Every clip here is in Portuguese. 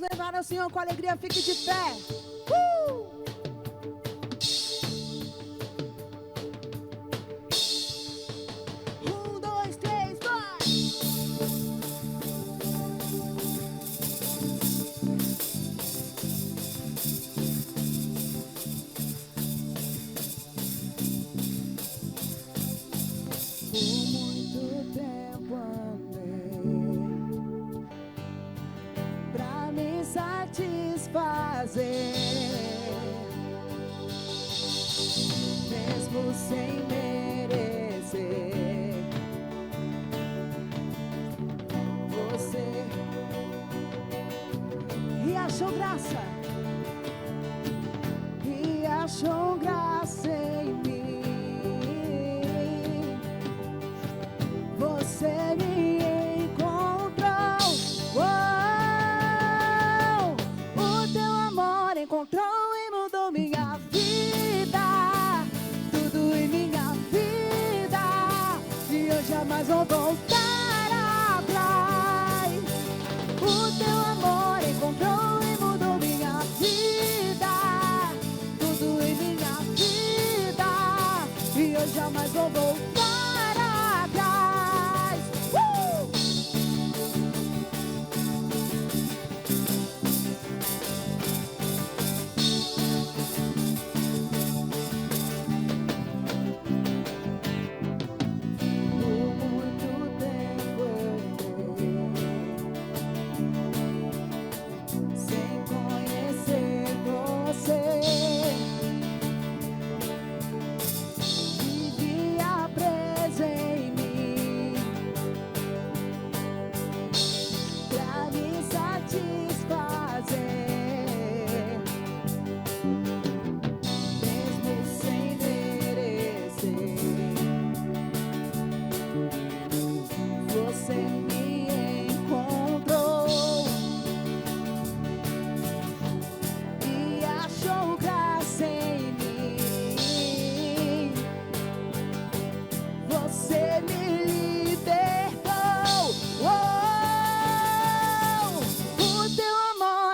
levar ao Senhor com alegria, fique de pé. Mesmo sem merecer, você e achou graça em mim. Você me encontrou. O teu amor encontrou e mudou minha vida. Tudo em minha vida. E eu jamais vou voltar atrás. O teu amor encontrou e mudou minha vida. Tudo em minha vida. E eu jamais vou voltar atrás.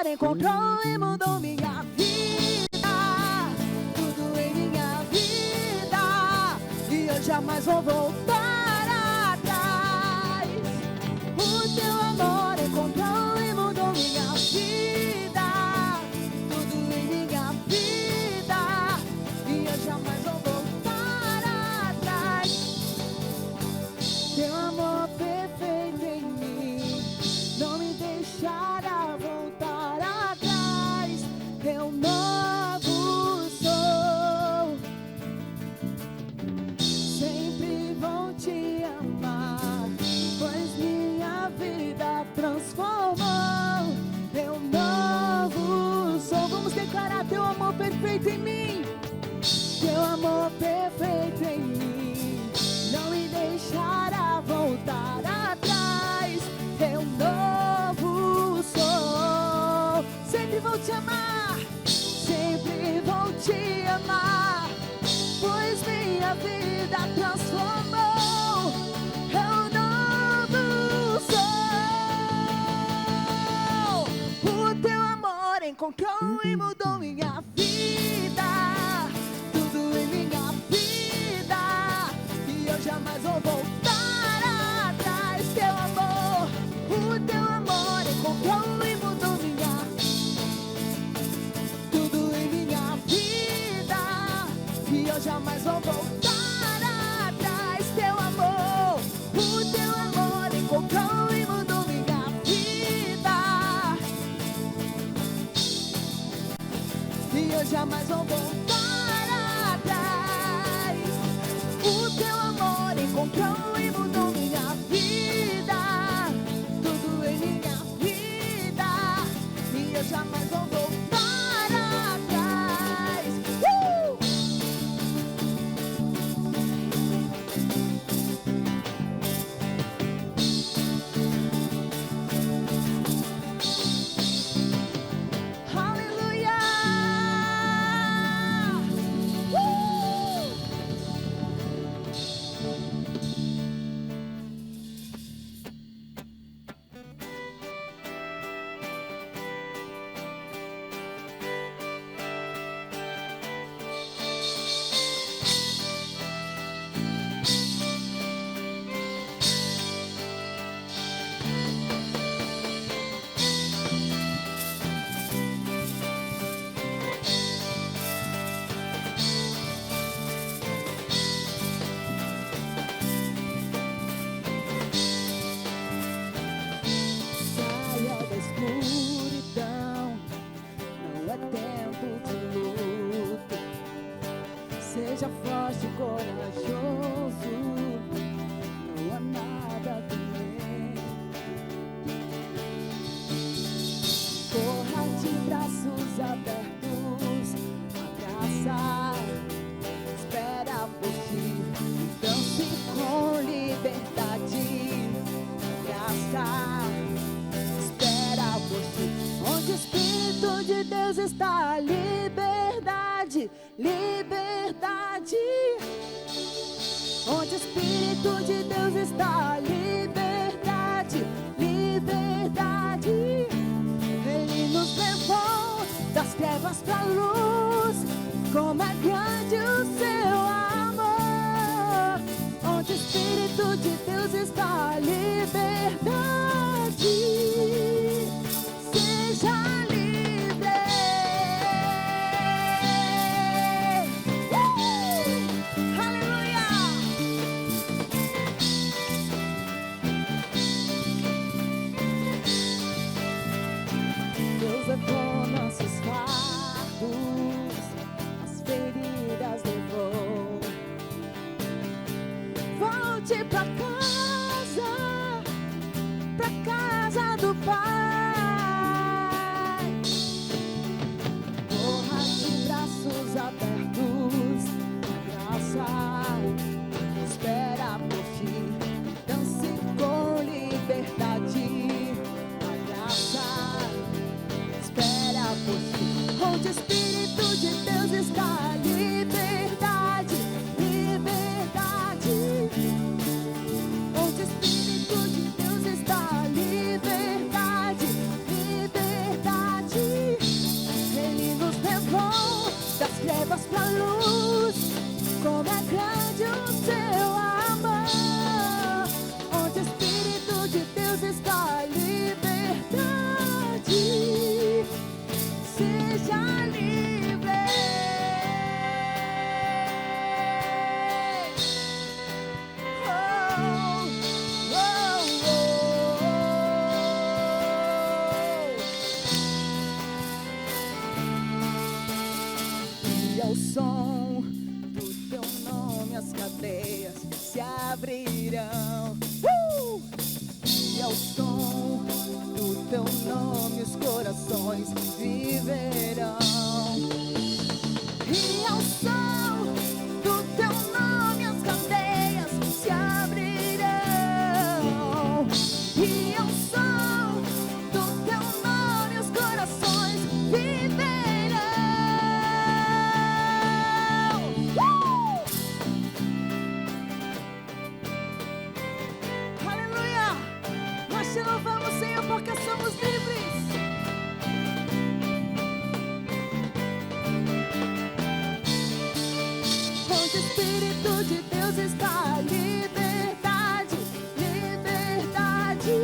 Encontrou e mudou minha vida. Tudo em minha vida. E eu jamais vou voltar atrás. O teu amor encontrou e mudou minha vida. Tudo em minha vida. E eu jamais vou voltar atrás. Teu amor perfeito em mim não me deixará voltar. Eu novo sou, sempre vou te amar, pois minha vida transformou. Eu novo sou, vamos declarar teu amor perfeito em mim. Teu amor perfeito em mim não me deixará voltar atrás. Eu novo sou, sempre vou te amar. Sempre vou te amar, pois minha vida transformou. Eu novo sou. O teu amor encontrou e mudou minha vida. Tudo em minha vida. E eu jamais vou voltar atrás. Teu amor, o teu amor encontrou e mudou minha vida. E eu jamais vou voltar atrás. Teu amor, o teu amor encontrou e mudou minha vida. Onde o Espírito de Deus está, liberdade, liberdade. Ele nos levou das trevas pra luz. Como é grande o seu amor. Onde o Espírito de Deus está, liberdade. Seja livre. Aleluia. Deus levou nossos fardos, as feridas levou. Volte pra casa do Pai. Corra de braços abertos, graça espera por ti. Dance com liberdade, a graça espera por ti. Onde o Espírito de Deus está, liberdade, liberdade. Onde o Espírito de Deus está, liberdade, liberdade. Ele nos levou das trevas pra luz. Como é grande o seu amor. Onde o Espírito de Deus está, liberdade. Seja livre. Oh, oh, oh. E ao som do teu nome as cadeias se abrirão. E ao som do teu nome os corações viverão. E ao som do teu nome as cadeias se abrirão. E ao som do teu nome os corações viverão. Aleluia! Nós te louvamos, Senhor, porque somos livres. Onde o Espírito de Deus está, liberdade, liberdade.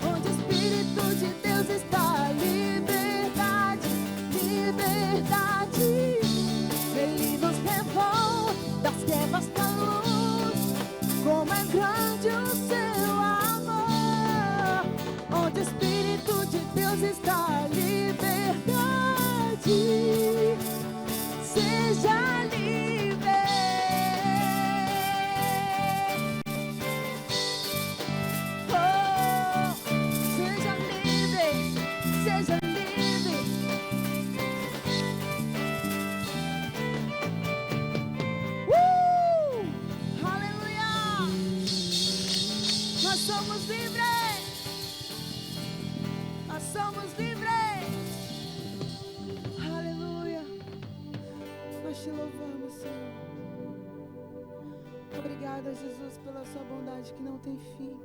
Onde o Espírito de Deus está, liberdade, liberdade. Ele nos levou das trevas pra luz. Como é grande o seu amor. Onde o Espírito de Deus está, liberdade. Seja livre. Oh, seja livre. Seja livre. Aleluia. Nós somos livres. Nós somos livres. Aleluia. Nós te louvamos, Senhor. Obrigada, Jesus, pela sua bondade que não tem fim.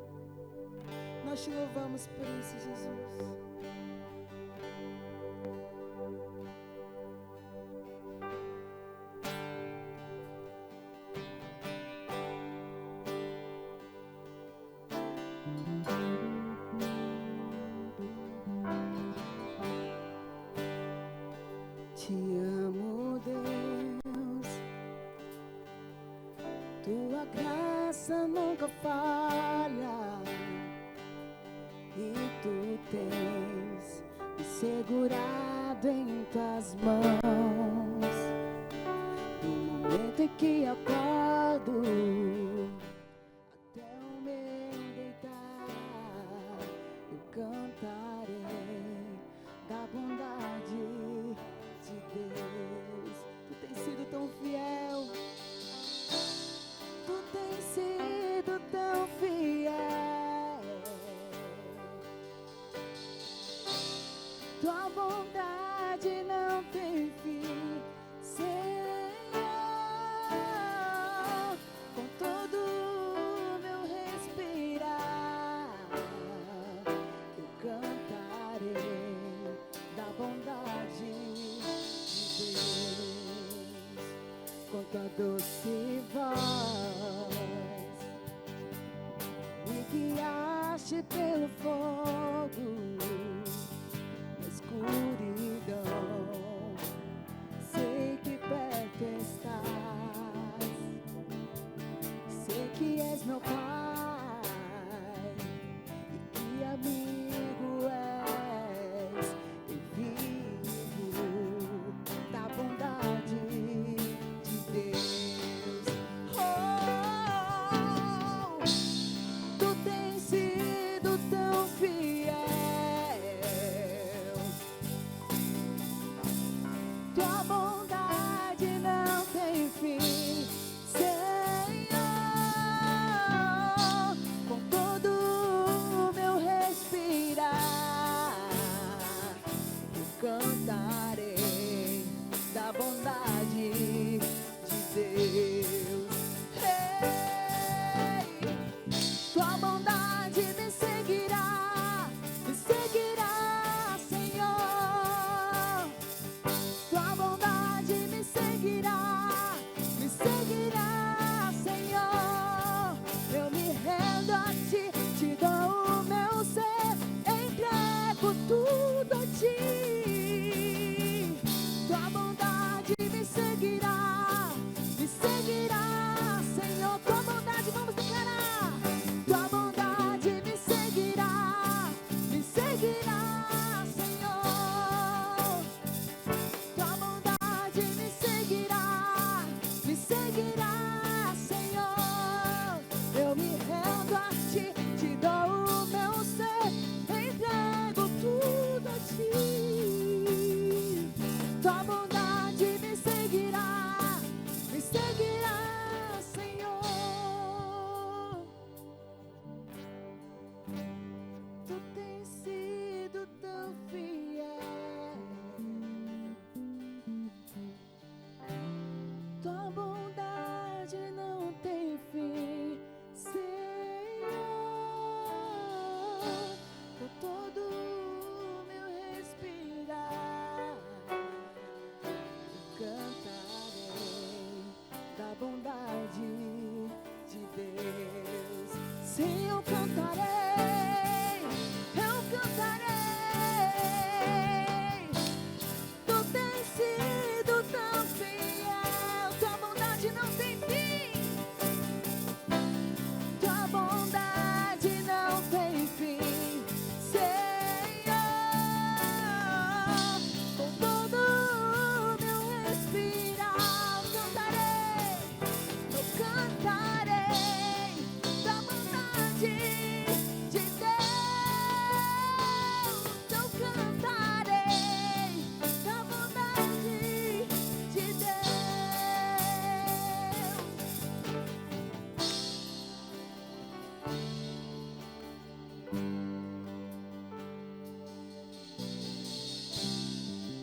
Nós te louvamos por isso, Jesus. Te amo, Deus. Tua graça nunca falha. E tu tens me segurado em tuas mãos. No momento em que acordo, até o meu deitar, eu cantarei da bondade de Deus. Tu tens sido tão fiel. Tu tens sido tão fiel. Tua bondade não tem fim, Senhor. doce voz, me guiaste pelo fogo, na escuridão, sei que perto estás, sei que és meu Pai, e que amigo és, eu vivo da bondade de Deus. Oh, tu tens sido tão fiel, tua bondade não tem fim, Senhor. Com todo o meu respirar, eu cantarei da bondade de Deus. Ei, tua bondade me seguirá, Senhor. Tua bondade me seguirá, Senhor. Eu me rendo a ti, te dou o meu ser, entrego tudo a ti. Tua bondade me seguirá, Senhor. Tua bondade, vamos declarar. Tua bondade me seguirá, Senhor. Tua bondade me seguirá, Senhor. Eu me rendo a ti, te dou o meu ser, entrego tudo a ti. Tua bondade me seguirá, Senhor. Tu tens sido tão fiel, tua bondade não tem fim, Senhor. Com todo o meu respirar, eu cantarei da bondade de Deus. Sim, eu cantarei, eu cantarei. Tu tens sido tão fiel, tua bondade não tem fim, tua bondade não tem fim, Senhor. Com todo o meu respirar, eu cantarei da bondade de Deus. Eu cantarei da bondade de Deus.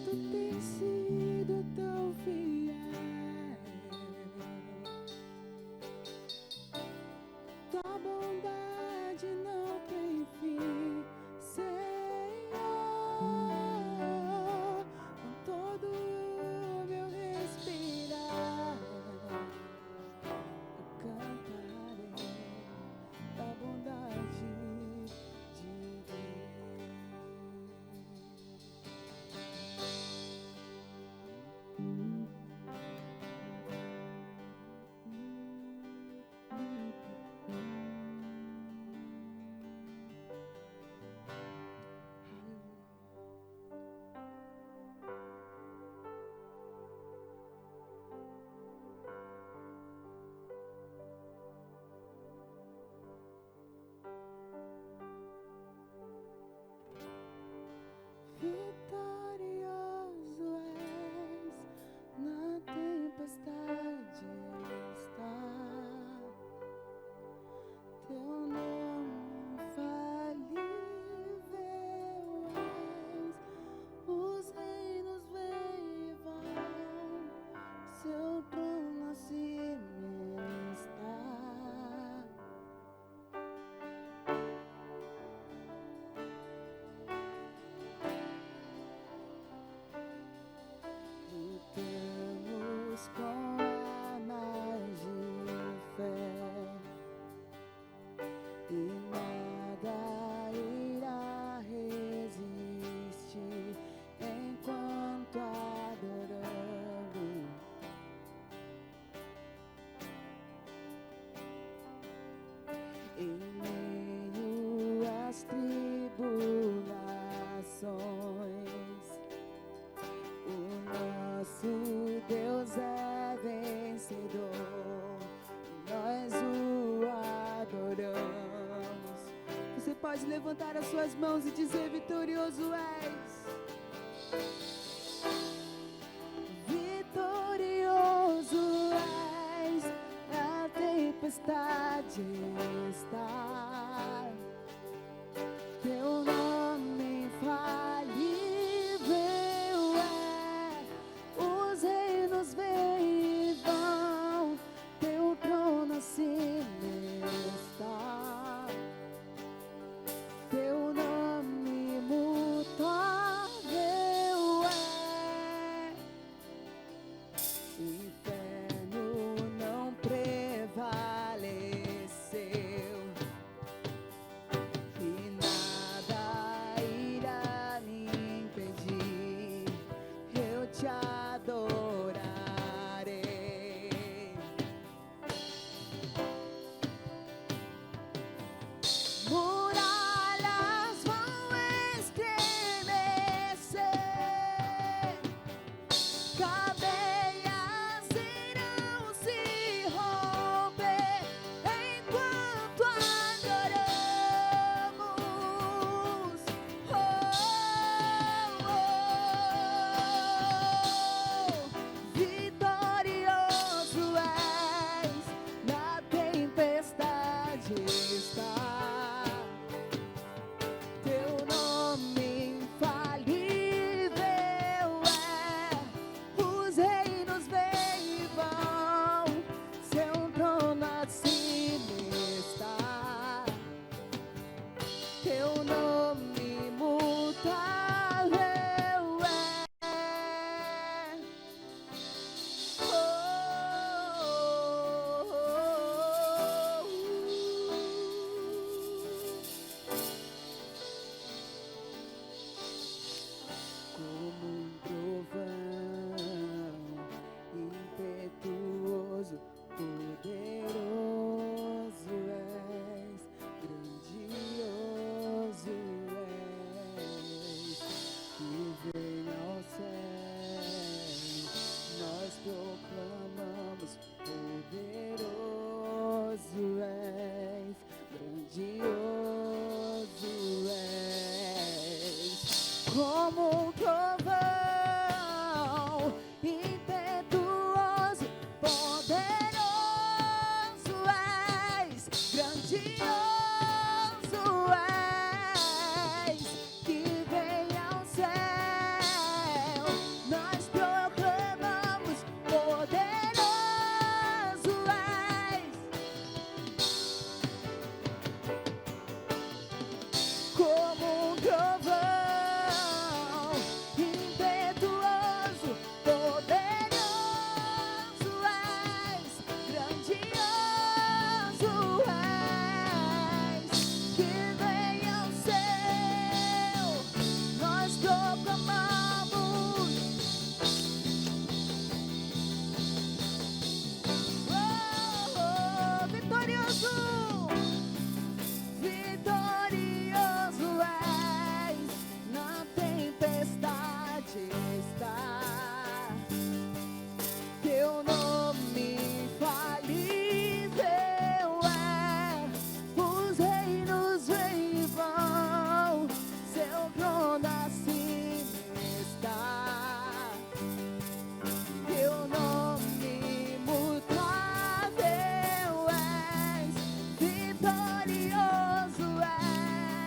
Tu tens sido tão fiel, tua bondade não tem fim, Senhor. Com todo o meu respirar, eu cantarei da bondade de Deus. pode levantar as suas mãos e dizer: vitorioso és. Vitorioso és, a tempestade está. Teu nome infalível é, os reinos vêm e vão, teu trono acima está. Teu nome imutável é, o inferno não prevaleceu e nada irá me impedir, eu te adorarei. Muralhas vão estremecer, cadeias irão se romper enquanto adoramos. Oh, oh, oh. Vitorioso és, na tempestade está. Teu nome infalível é, os reinos vêm e vão, seu trono acima está. Teu nome imutável é. Oh, oh, oh, oh. Como um trovão, impetuoso, poderoso és, grandioso és, que vem ao céu, nós proclamamos, poderoso és, grandioso és. Como um trovão, impetuoso, poderoso és, grandioso és, que vem ao céu, nós proclamamos, poderoso és. Como um trovão, impetuoso, poderoso és, grandioso és, que vem ao céu, nós proclamamos. Oh, oh, vitorioso! Vitorioso és, na tempestade está. Teu nome infalível é, os reinos vêm e vão, seu trono acima está. Teu nome imutável és, vitorioso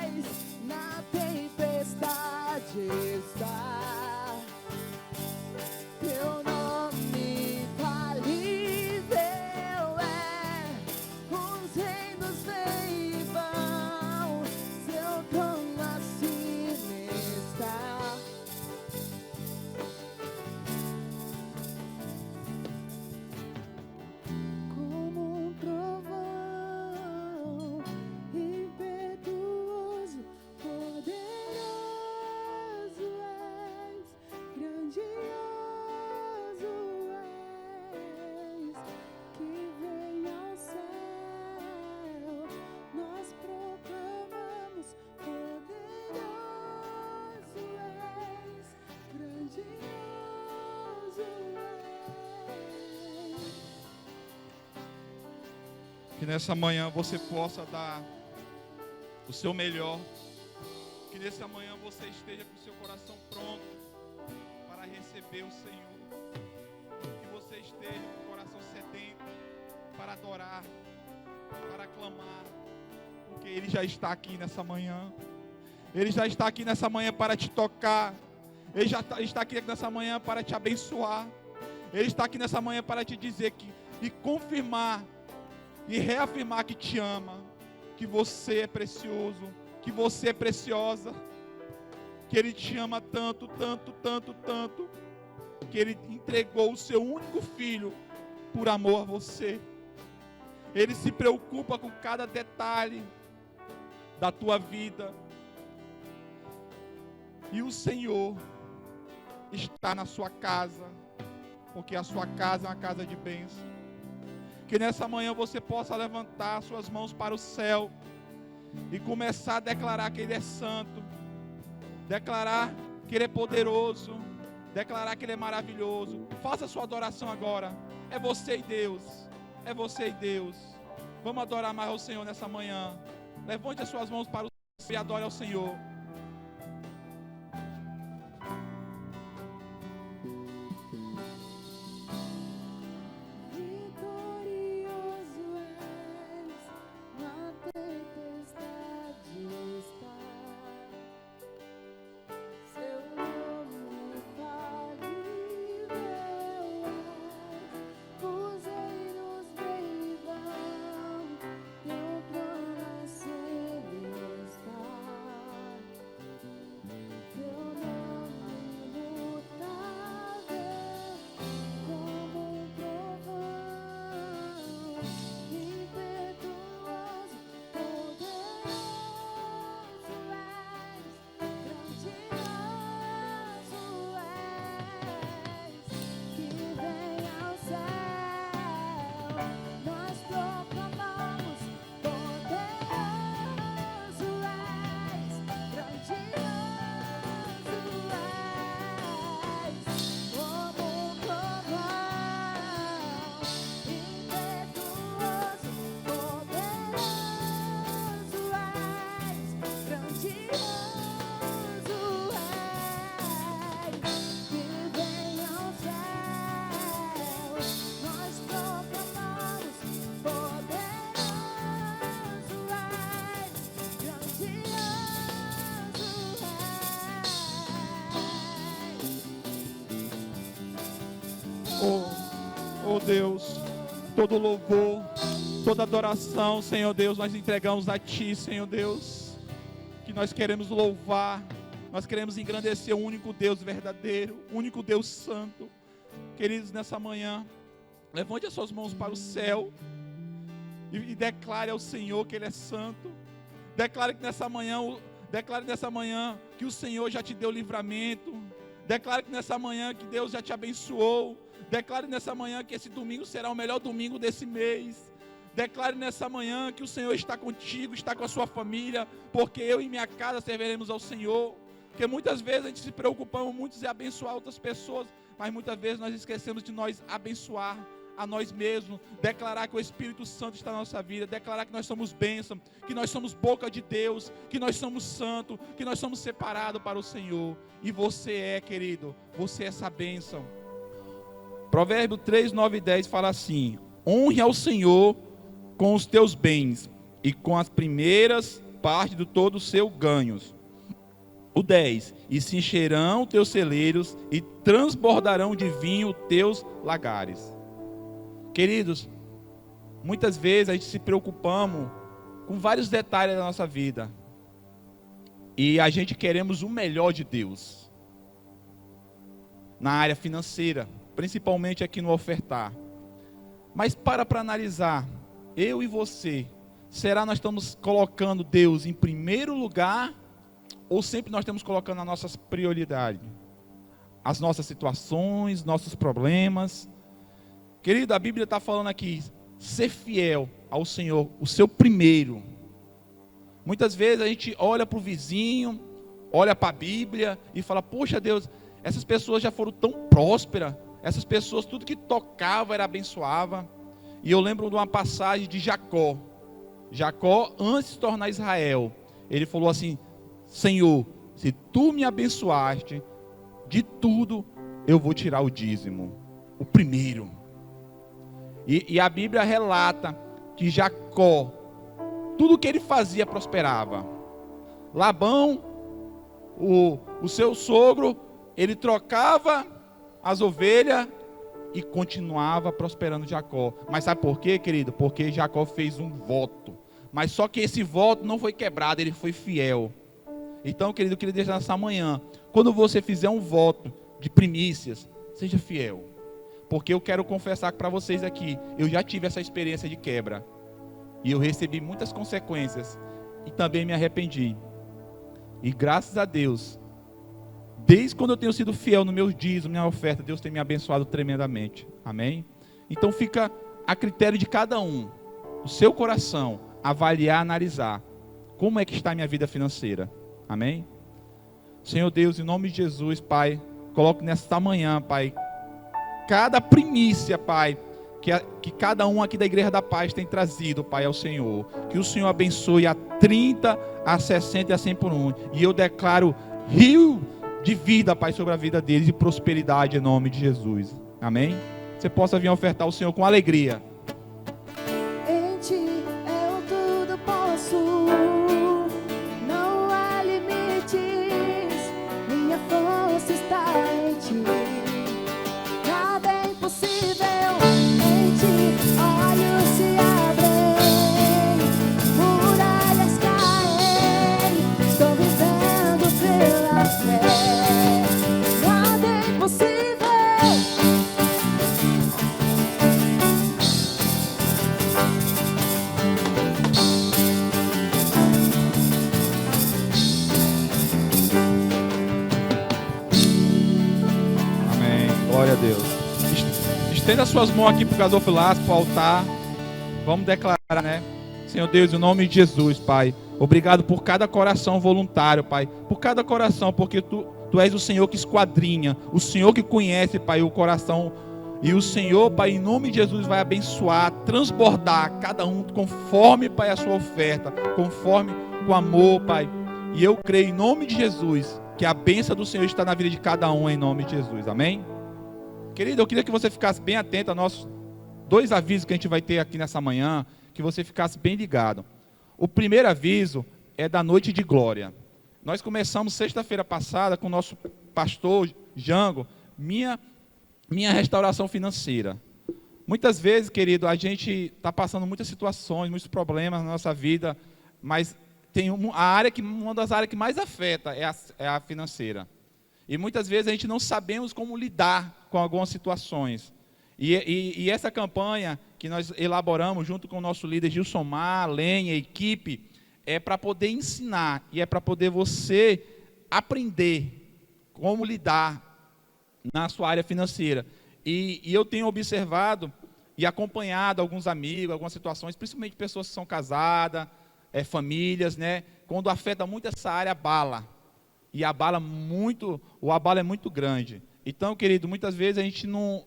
és, na tempestade está. Teu nome infalível é, os reinos vêm e vão, seu trono acima está. Como um trovão, impetuoso, poderoso és, grandioso és, que vem ao céu, nós proclamamos, poderoso és, grandioso és. Que nessa manhã você possa dar o seu melhor. Que nessa manhã você esteja com o seu coração pronto para receber o Senhor. Que você esteja com o coração sedento para adorar, para clamar, porque Ele já está aqui nessa manhã. Ele já está aqui nessa manhã para te tocar. Ele já está aqui nessa manhã para te abençoar. Ele está aqui nessa manhã para te dizer que, e confirmar e reafirmar que te ama, que você é precioso, que você é preciosa, que Ele te ama tanto, tanto, tanto, tanto, que Ele entregou o seu único filho por amor a você. Ele se preocupa com cada detalhe da tua vida. E o Senhor está na sua casa, porque a sua casa é uma casa de bênção. Que nessa manhã você possa levantar suas mãos para o céu e começar a declarar que Ele é santo, declarar que Ele é poderoso, declarar que Ele é maravilhoso. Faça a sua adoração agora. É você e Deus, é você e Deus. Vamos adorar mais ao Senhor nessa manhã. Levante as suas mãos para o céu e adore ao Senhor. Oh Deus, todo louvor, toda adoração, Senhor Deus, nós entregamos a Ti, Senhor Deus, que nós queremos louvar, nós queremos engrandecer o único Deus verdadeiro, o único Deus santo. Queridos, nessa manhã, levante as suas mãos para o céu e declare ao Senhor que Ele é santo. Declare nessa manhã que o Senhor já te deu livramento. Declare que nessa manhã que Deus já te abençoou. Declare nessa manhã que esse domingo será o melhor domingo desse mês. Declare nessa manhã que o Senhor está contigo, está com a sua família, porque eu e minha casa serviremos ao Senhor. Porque muitas vezes a gente se preocupamos muito em abençoar outras pessoas, mas muitas vezes nós esquecemos de nós abençoar a nós mesmos, declarar que o Espírito Santo está na nossa vida, declarar que nós somos bênção, que nós somos boca de Deus, que nós somos santos, que nós somos separados para o Senhor. E você é, querido, você é essa bênção. Provérbio 3, 9 e 10 fala assim: honre ao Senhor com os teus bens e com as primeiras partes de todo o seu ganhos. O 10, e se encherão teus celeiros e transbordarão de vinho teus lagares. Queridos, muitas vezes a gente se preocupamos com vários detalhes da nossa vida e a gente queremos o melhor de Deus na área financeira, principalmente aqui no ofertar. Mas para analisar, eu e você, será nós estamos colocando Deus em primeiro lugar ou sempre nós estamos colocando as nossas prioridades, as nossas situações, nossos problemas? Querido, a Bíblia está falando aqui, ser fiel ao Senhor, o seu primeiro. Muitas vezes a gente olha para o vizinho, olha para a Bíblia e fala: poxa Deus, essas pessoas já foram tão prósperas, essas pessoas tudo que tocava era abençoava. E eu lembro de uma passagem de Jacó. Jacó, antes de se tornar Israel, ele falou assim: Senhor, se tu me abençoaste, de tudo eu vou tirar o dízimo, o primeiro. E a Bíblia relata que Jacó, tudo que ele fazia prosperava. Labão, o seu sogro, ele trocava as ovelhas e continuava prosperando Jacó. Mas sabe por quê, querido? Porque Jacó fez um voto. Mas só que esse voto não foi quebrado, ele foi fiel. Então, querido, eu queria deixar nessa manhã, quando você fizer um voto de primícias, seja fiel. Porque eu quero confessar para vocês aqui, eu já tive essa experiência de quebra. E eu recebi muitas consequências. E também me arrependi. E graças a Deus, desde quando eu tenho sido fiel no meu dízimo, minha oferta, Deus tem me abençoado tremendamente. Amém? Então fica a critério de cada um, o seu coração, avaliar, analisar. Como é que está a minha vida financeira? Amém? Senhor Deus, em nome de Jesus, Pai, coloque nesta manhã, Pai, cada primícia, Pai, que cada um aqui da Igreja da Paz tem trazido, Pai, ao Senhor. Que o Senhor abençoe a 30, a 60 e a 100 por um. E eu declaro rio de vida, Pai, sobre a vida deles e prosperidade em nome de Jesus. Amém? Você possa vir ofertar ao Senhor com alegria. Em ti eu tudo posso, não há limites, minha força está em ti, nada é impossível. Em ti olhos se abrem, muralhas caem, estou vivendo pela fé, nada é impossível. Glória a Deus. Estenda suas mãos aqui para o gasofilácio, para o altar. Vamos declarar, né? Senhor Deus, em nome de Jesus, Pai. Obrigado por cada coração voluntário, Pai. Por cada coração, porque Tu és o Senhor que esquadrinha. O Senhor que conhece, Pai, o coração. E o Senhor, Pai, em nome de Jesus, vai abençoar, transbordar cada um conforme, Pai, a sua oferta. Conforme o amor, Pai. E eu creio, em nome de Jesus, que a bênção do Senhor está na vida de cada um, em nome de Jesus. Amém? Querido, eu queria que você ficasse bem atento a nossos 2 avisos que a gente vai ter aqui nessa manhã, que você ficasse bem ligado. O primeiro aviso é da noite de glória. Nós começamos sexta-feira passada com o nosso pastor Jango, minha restauração financeira. Muitas vezes, querido, a gente está passando muitas situações, muitos problemas na nossa vida, mas tem uma das áreas que mais afeta é a financeira. E muitas vezes a gente não sabemos como lidar com algumas situações. E essa campanha que nós elaboramos junto com o nosso líder Gilson Mar, Lenha, equipe, é para poder ensinar e é para poder você aprender como lidar na sua área financeira. E eu tenho observado e acompanhado alguns amigos, algumas situações, principalmente pessoas que são casadas, famílias, né? Quando afeta muito essa área, abala. E abala muito, o abalo é muito grande. Então, querido, muitas vezes a gente não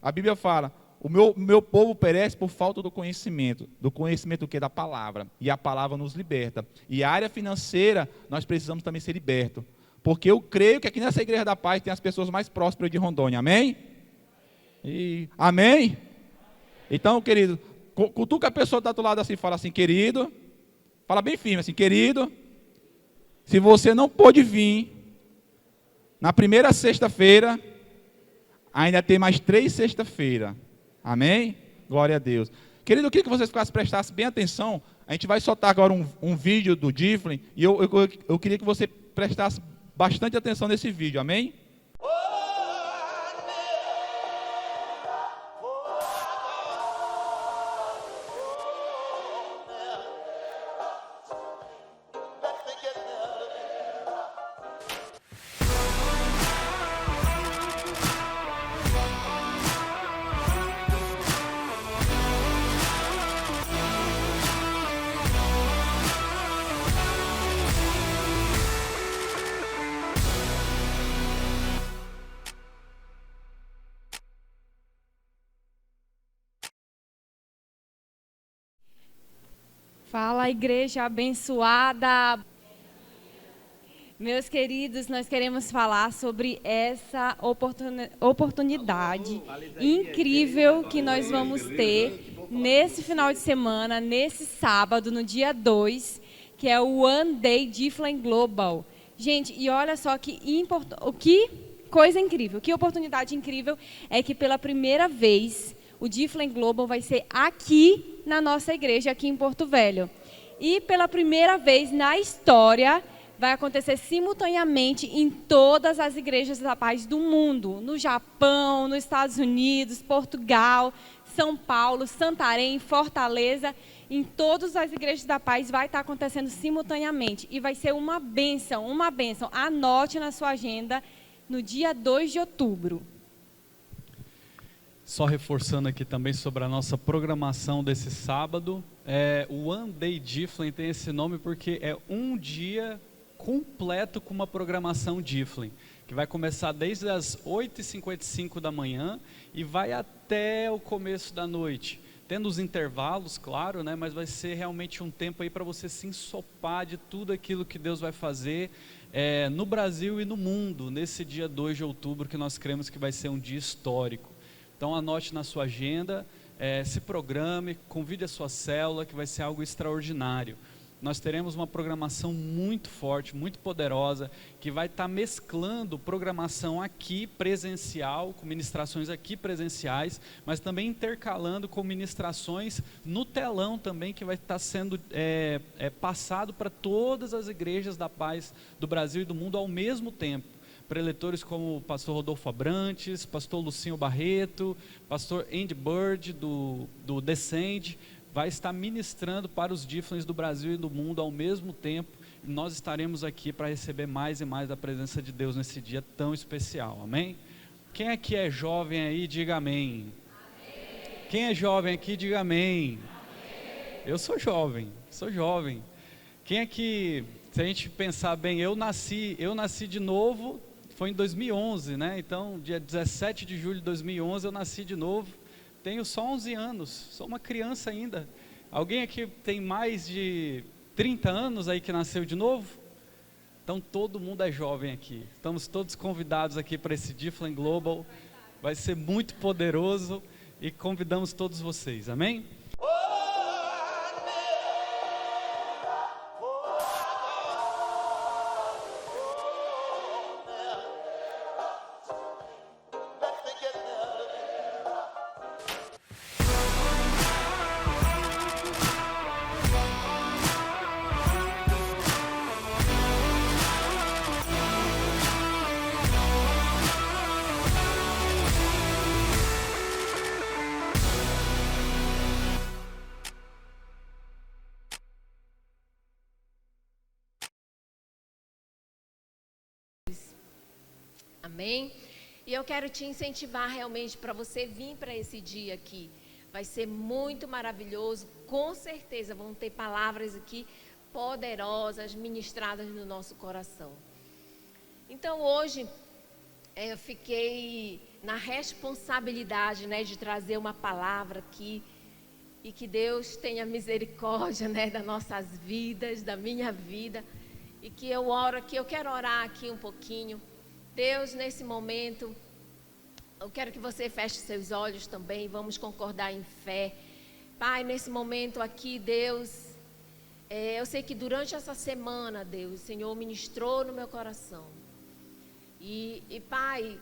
a Bíblia fala, o meu povo perece por falta do conhecimento do que? Da palavra. E a palavra nos liberta. E a área financeira, nós precisamos também ser libertos. Porque eu creio que aqui nessa Igreja da Paz tem as pessoas mais prósperas de Rondônia. Amém? Amém? Então, querido, cutuca a pessoa que está do lado assim, fala assim, querido, fala bem firme assim, querido, se você não pôde vir na primeira sexta-feira, ainda tem mais 3 sexta-feiras. Amém? Glória a Deus. Querido, eu queria que vocês prestassem bem atenção. A gente vai soltar agora um vídeo do Difflin. E eu queria que você prestasse bastante atenção nesse vídeo. Amém? Fala, igreja abençoada. Meus queridos, nós queremos falar sobre essa oportunidade incrível que nós vamos ter nesse final de semana, nesse sábado, no dia 2, que é o One Day Different Global. Gente, e olha só que coisa incrível, que oportunidade incrível é que pela primeira vez o Different Global vai ser aqui na nossa igreja, aqui em Porto Velho. E pela primeira vez na história, vai acontecer simultaneamente em todas as igrejas da paz do mundo. No Japão, nos Estados Unidos, Portugal, São Paulo, Santarém, Fortaleza. Em todas as igrejas da paz vai estar acontecendo simultaneamente. E vai ser uma bênção, uma bênção. Anote na sua agenda no dia 2 de outubro. Só reforçando aqui também sobre a nossa programação desse sábado, o One Day Different tem esse nome porque é um dia completo com uma programação Different, que vai começar desde as 8h55 da manhã e vai até o começo da noite, tendo os intervalos, claro, né, mas vai ser realmente um tempo aí para você se ensopar de tudo aquilo que Deus vai fazer no Brasil e no mundo, nesse dia 2 de outubro, que nós cremos que vai ser um dia histórico. Então anote na sua agenda, se programe, convide a sua célula, que vai ser algo extraordinário. Nós teremos uma programação muito forte, muito poderosa, que vai estar mesclando programação aqui presencial, com ministrações aqui presenciais, mas também intercalando com ministrações no telão também, que vai estar sendo passado para todas as igrejas da paz do Brasil e do mundo ao mesmo tempo. Preletores como o pastor Rodolfo Abrantes, pastor Lucinho Barreto, pastor Andy Bird do Descend, vai estar ministrando para os Differents do Brasil e do mundo ao mesmo tempo. E nós estaremos aqui para receber mais e mais da presença de Deus nesse dia tão especial, amém? Quem aqui é jovem aí, diga amém. Quem é jovem aqui, diga amém. Eu sou jovem. Quem aqui, se a gente pensar bem, eu nasci de novo, foi em 2011, né? Então, dia 17 de julho de 2011, eu nasci de novo. Tenho só 11 anos, sou uma criança ainda. Alguém aqui tem mais de 30 anos aí que nasceu de novo? Então, todo mundo é jovem aqui. Estamos todos convidados aqui para esse Different Global. Vai ser muito poderoso e convidamos todos vocês, amém? Amém? E eu quero te incentivar realmente para você vir para esse dia aqui. Vai ser muito maravilhoso, com certeza vão ter palavras aqui poderosas, ministradas no nosso coração. Então hoje eu fiquei na responsabilidade, né, de trazer uma palavra aqui e que Deus tenha misericórdia, né, das nossas vidas, da minha vida, e que eu quero orar aqui um pouquinho. Deus, nesse momento, eu quero que você feche seus olhos também, vamos concordar em fé. Pai, nesse momento aqui, Deus, eu sei que durante essa semana, Deus, o Senhor ministrou no meu coração. E Pai,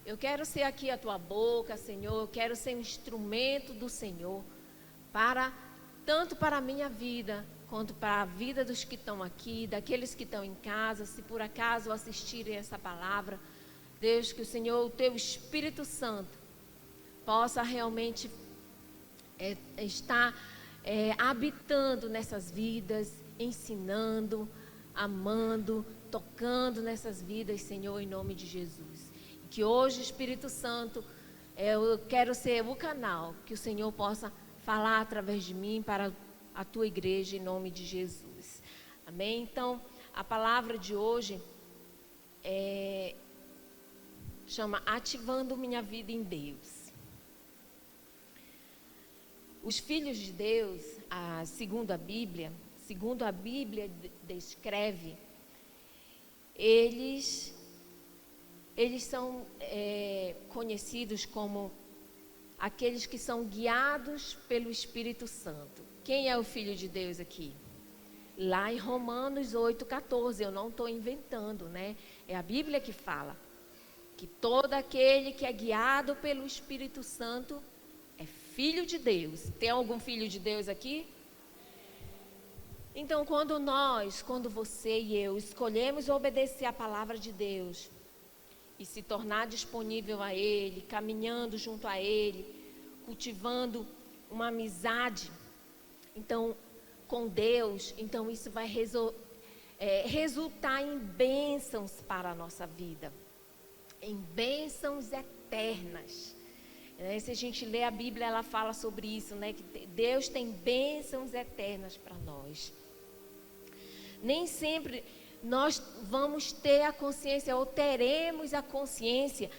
eu quero ser aqui a Tua boca, Senhor, eu quero ser um instrumento do Senhor, tanto para a minha vida, quanto para a vida dos que estão aqui, daqueles que estão em casa, se por acaso assistirem essa palavra. Deus, que o Senhor, o Teu Espírito Santo, possa realmente estar habitando nessas vidas, ensinando, amando, tocando nessas vidas, Senhor, em nome de Jesus. Que hoje, Espírito Santo, eu quero ser o canal que o Senhor possa falar através de mim para a Tua igreja, em nome de Jesus. Amém? Então, a palavra de hoje chama Ativando Minha Vida em Deus. Os filhos de Deus, segundo a Bíblia descreve, eles são conhecidos como aqueles que são guiados pelo Espírito Santo. Quem é o Filho de Deus aqui? Lá em Romanos 8,14, eu não estou inventando, né? É a Bíblia que fala que todo aquele que é guiado pelo Espírito Santo é filho de Deus. Tem algum filho de Deus aqui? Então, quando você e eu escolhemos obedecer a palavra de Deus e se tornar disponível a Ele, caminhando junto a Ele, cultivando uma amizade, então, com Deus, então isso vai resultar em bênçãos para a nossa vida, em bênçãos eternas. Se a gente lê a Bíblia, ela fala sobre isso, né? Que Deus tem bênçãos eternas para nós. Nem sempre nós vamos ter a consciência ou teremos a consciência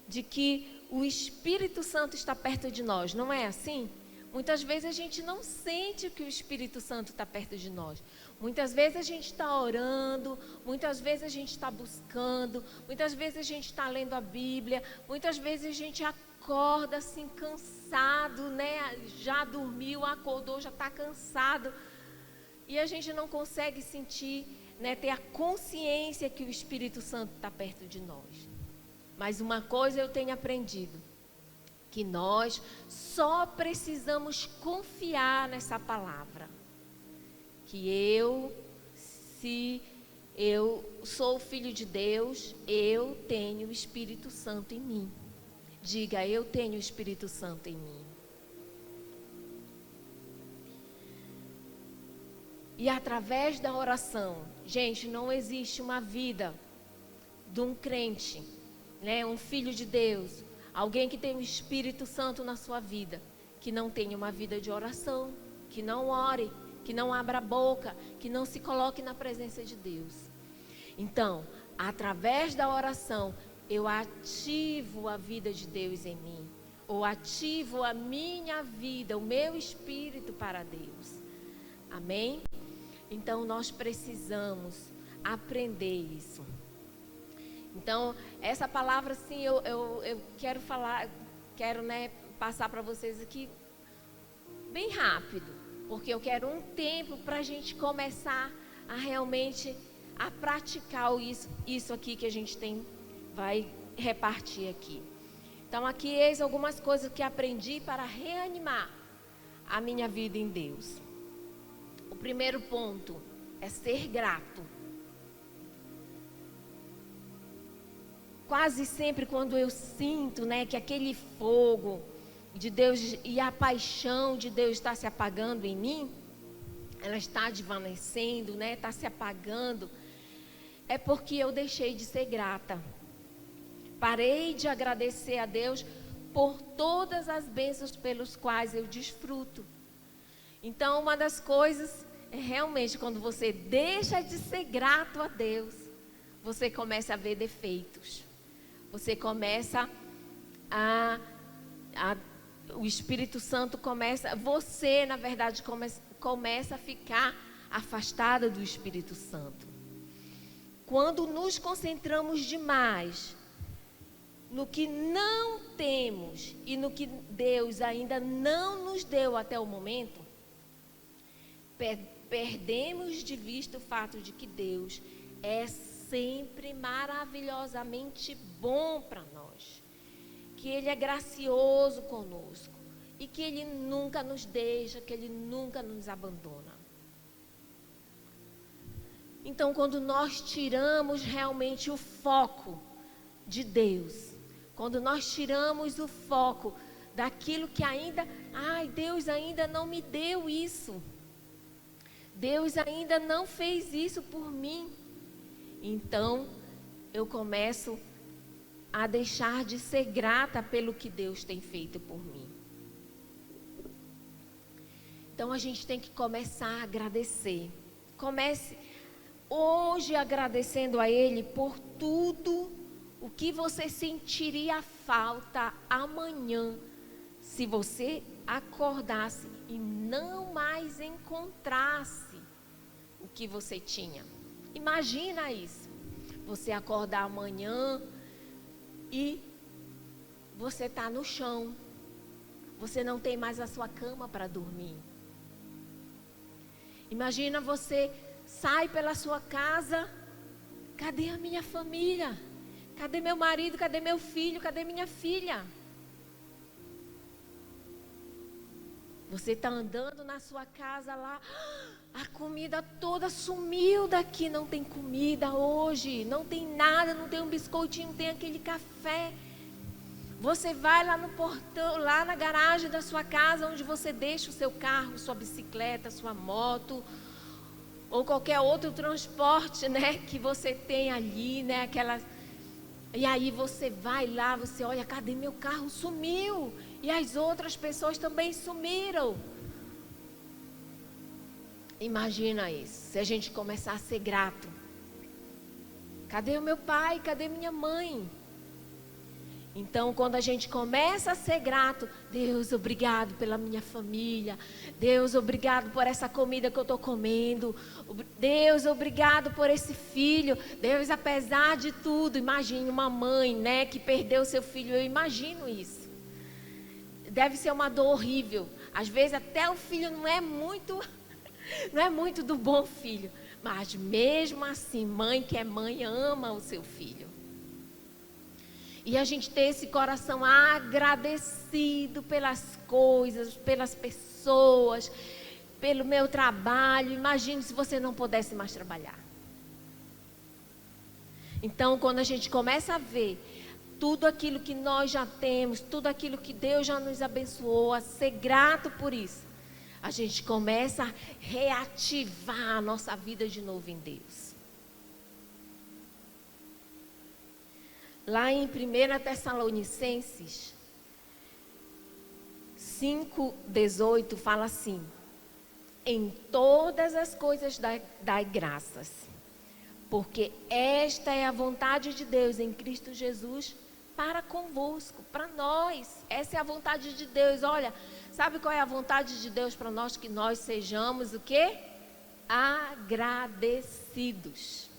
de que o Espírito Santo está perto de nós, não é assim? Muitas vezes a gente não sente que o Espírito Santo está perto de nós. Muitas vezes a gente está orando, muitas vezes a gente está buscando, muitas vezes a gente está lendo a Bíblia, muitas vezes a gente acorda assim cansado, né? Já dormiu, acordou, já está cansado. E a gente não consegue sentir, né, ter a consciência que o Espírito Santo está perto de nós. Mas uma coisa eu tenho aprendido, que nós só precisamos confiar nessa palavra. Que se eu sou filho de Deus, eu tenho o Espírito Santo em mim. Diga, eu tenho o Espírito Santo em mim. E através da oração, gente, não existe uma vida de um crente, né, um filho de Deus, alguém que tem o Espírito Santo na sua vida, que não tenha uma vida de oração, que não ore, que não abra a boca, que não se coloque na presença de Deus. Então, através da oração, eu ativo a vida de Deus em mim, ou ativo a minha vida, o meu espírito para Deus. Amém? Então, nós precisamos aprender isso. Então, essa palavra, sim, eu quero falar, né, passar para vocês aqui bem rápido, porque eu quero um tempo para a gente começar a realmente a praticar isso aqui que a gente vai repartir aqui. Então, aqui eis algumas coisas que aprendi para reanimar a minha vida em Deus. O primeiro ponto é ser grato. Quase sempre quando eu sinto, né, que aquele fogo de Deus e a paixão de Deus está se apagando em mim, ela está desvanecendo, né, está se apagando, é porque eu deixei de ser grata. Parei de agradecer a Deus por todas as bênçãos pelos quais eu desfruto. Então, uma das coisas é realmente quando você deixa de ser grato a Deus, você começa a ver defeitos. Você começa o Espírito Santo começa, você na verdade começa a ficar afastada do Espírito Santo. Quando nos concentramos demais no que não temos e no que Deus ainda não nos deu até o momento, perdemos de vista o fato de que Deus é sempre maravilhosamente bom para nós, que Ele é gracioso conosco e que Ele nunca nos deixa, que Ele nunca nos abandona. Então, quando nós tiramos realmente o foco de Deus, quando nós tiramos o foco daquilo que ainda, Deus ainda não me deu isso, Deus ainda não fez isso por mim, então eu começo a deixar de ser grata pelo que Deus tem feito por mim. Então a gente tem que começar a agradecer. Comece hoje agradecendo a Ele por tudo o que você sentiria falta amanhã, se você acordasse e não mais encontrasse o que você tinha. Imagina isso. Você acordar amanhã e você está no chão. Você não tem mais a sua cama para dormir. Imagina você sai pela sua casa. Cadê a minha família? Cadê meu marido? Cadê meu filho? Cadê minha filha? Você está andando na sua casa lá, a comida toda sumiu daqui, não tem comida hoje, não tem nada, não tem um biscoitinho, não tem aquele café. Você vai lá no portão, lá na garagem da sua casa, onde você deixa o seu carro, sua bicicleta, sua moto, ou qualquer outro transporte, né, que você tem ali, né, aquela... E aí você vai lá, você olha, cadê meu carro? Sumiu. E as outras pessoas também sumiram. Imagina isso, se a gente começar a ser grato. Cadê o meu pai? Cadê minha mãe? Então, quando a gente começa a ser grato, Deus, obrigado pela minha família. Deus, obrigado por essa comida que eu estou comendo. Deus, obrigado por esse filho. Deus, apesar de tudo, imagine uma mãe, né, que perdeu seu filho. Eu imagino isso. Deve ser uma dor horrível. Às vezes até o filho não é muito do bom filho. Mas mesmo assim, mãe que é mãe ama o seu filho. E a gente ter esse coração agradecido pelas coisas, pelas pessoas, pelo meu trabalho. Imagine se você não pudesse mais trabalhar. Então, quando a gente começa a ver tudo aquilo que nós já temos, tudo aquilo que Deus já nos abençoou, a ser grato por isso, a gente começa a reativar a nossa vida de novo em Deus. Lá em 1 Tessalonicenses 5:18 fala assim: em todas as coisas dai graças, porque esta é a vontade de Deus em Cristo Jesus para convosco, para nós. Essa é a vontade de Deus. Olha, sabe qual é a vontade de Deus para nós? Que nós sejamos o quê? Agradecidos.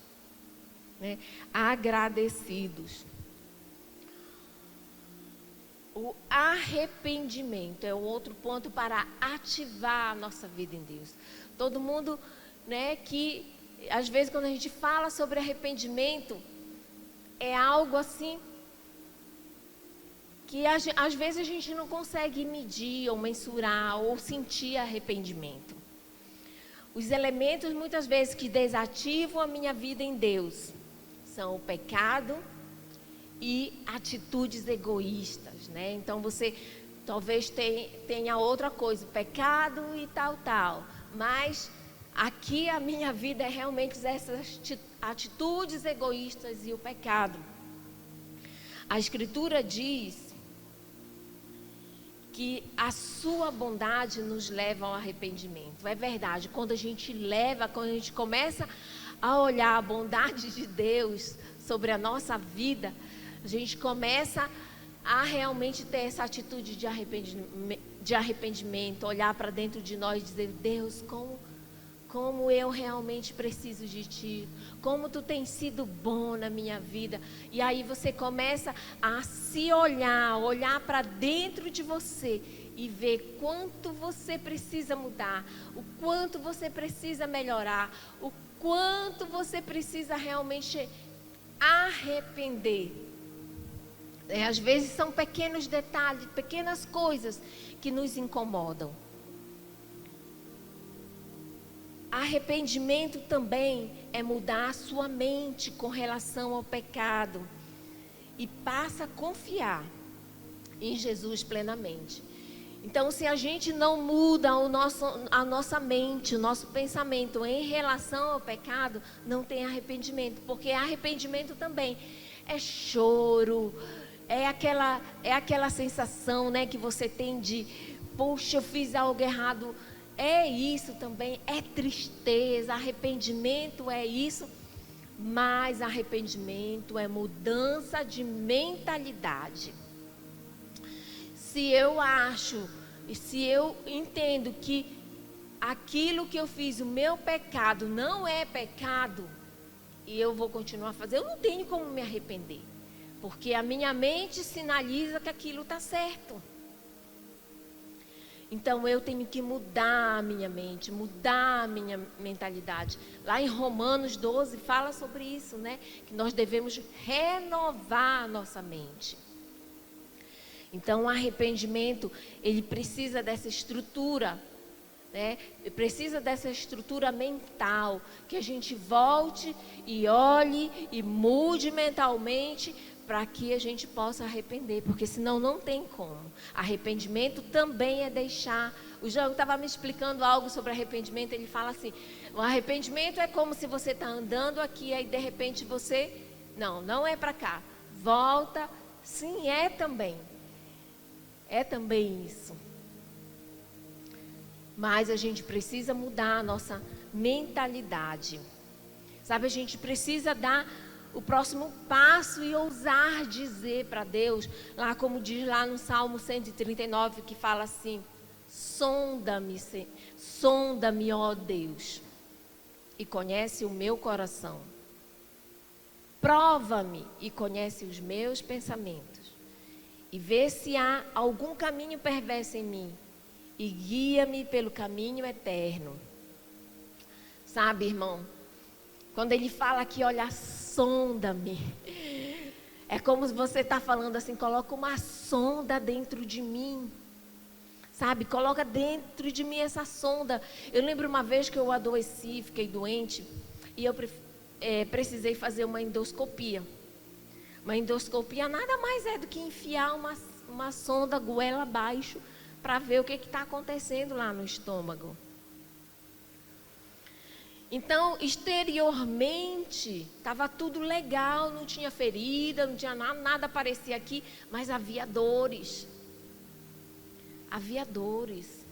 Né? Agradecidos. O arrependimento é um outro ponto para ativar a nossa vida em Deus. Todo mundo, né, que às vezes quando a gente fala sobre arrependimento, é algo assim que às vezes a gente não consegue medir ou mensurar ou sentir arrependimento. Os elementos muitas vezes que desativam a minha vida em Deus são o pecado e atitudes egoístas, né? Então você talvez tenha outra coisa, pecado e tal, mas aqui a minha vida é realmente essas atitudes egoístas e o pecado. A Escritura diz que a sua bondade nos leva ao arrependimento. É verdade, quando a gente começa a olhar a bondade de Deus sobre a nossa vida, a gente começa a realmente ter essa atitude de arrependimento, olhar para dentro de nós e dizer: Deus, como eu realmente preciso de Ti, como Tu tens sido bom na minha vida. E aí você começa a se olhar para dentro de você e ver quanto você precisa mudar, o quanto você precisa melhorar, o quanto você precisa realmente arrepender. Às vezes são pequenos detalhes, pequenas coisas que nos incomodam. Arrependimento também é mudar a sua mente com relação ao pecado e passa a confiar em Jesus plenamente. Então, se a gente não muda a nossa mente, o nosso pensamento em relação ao pecado, não tem arrependimento, porque arrependimento também é choro, é aquela sensação, né, que você tem de, poxa, eu fiz algo errado. É isso também, é tristeza, arrependimento é isso, mas arrependimento é mudança de mentalidade. Se eu acho, E se eu entendo que aquilo que eu fiz, o meu pecado, não é pecado, e eu vou continuar fazendo, eu não tenho como me arrepender. Porque a minha mente sinaliza que aquilo está certo. Então eu tenho que mudar a minha mente, mudar a minha mentalidade. Lá em Romanos 12 fala sobre isso, né? Que nós devemos renovar a nossa mente. Então o arrependimento, ele precisa dessa estrutura, né? Precisa dessa estrutura mental, que a gente volte e olhe e mude mentalmente, para que a gente possa arrepender, porque senão não tem como. Arrependimento também é deixar. O João estava me explicando algo sobre arrependimento, ele fala assim, o arrependimento é como se você está andando aqui, aí de repente você, não é para cá, volta. Sim, é também isso. Mas a gente precisa mudar a nossa mentalidade, sabe, a gente precisa dar o próximo passo e ousar dizer para Deus, lá como diz lá no Salmo 139, que fala assim, sonda-me, ó Deus, e conhece o meu coração. Prova-me e conhece os meus pensamentos, e vê se há algum caminho perverso em mim, e guia-me pelo caminho eterno. Sabe, irmão, quando ele fala aqui, olha, sonda-me, é como se você está falando assim, coloca uma sonda dentro de mim, sabe, coloca dentro de mim essa sonda. Eu lembro uma vez que eu adoeci, fiquei doente, e eu precisei fazer uma endoscopia. Uma endoscopia nada mais é do que enfiar uma sonda goela abaixo, para ver o que está acontecendo lá no estômago. Então, exteriormente, estava tudo legal, não tinha ferida, não tinha nada aparecia aqui, mas havia dores. Havia dores.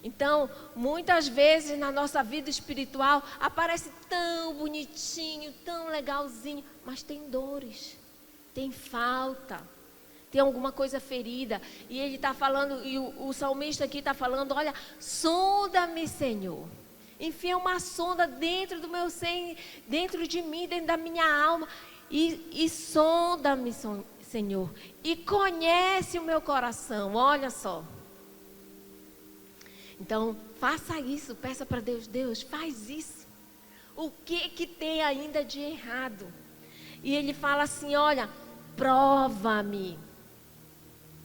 Então, muitas vezes na nossa vida espiritual, aparece tão bonitinho, tão legalzinho, mas tem dores, tem falta, tem alguma coisa ferida. E ele está falando, e o salmista aqui está falando, olha, sonda-me, Senhor. Enfia uma sonda dentro do meu ser, dentro de mim, dentro da minha alma. E sonda-me, Senhor. E conhece o meu coração. Olha só. Então, faça isso. Peça para Deus. Deus, faz isso. O que tem ainda de errado? E ele fala assim, olha, prova-me.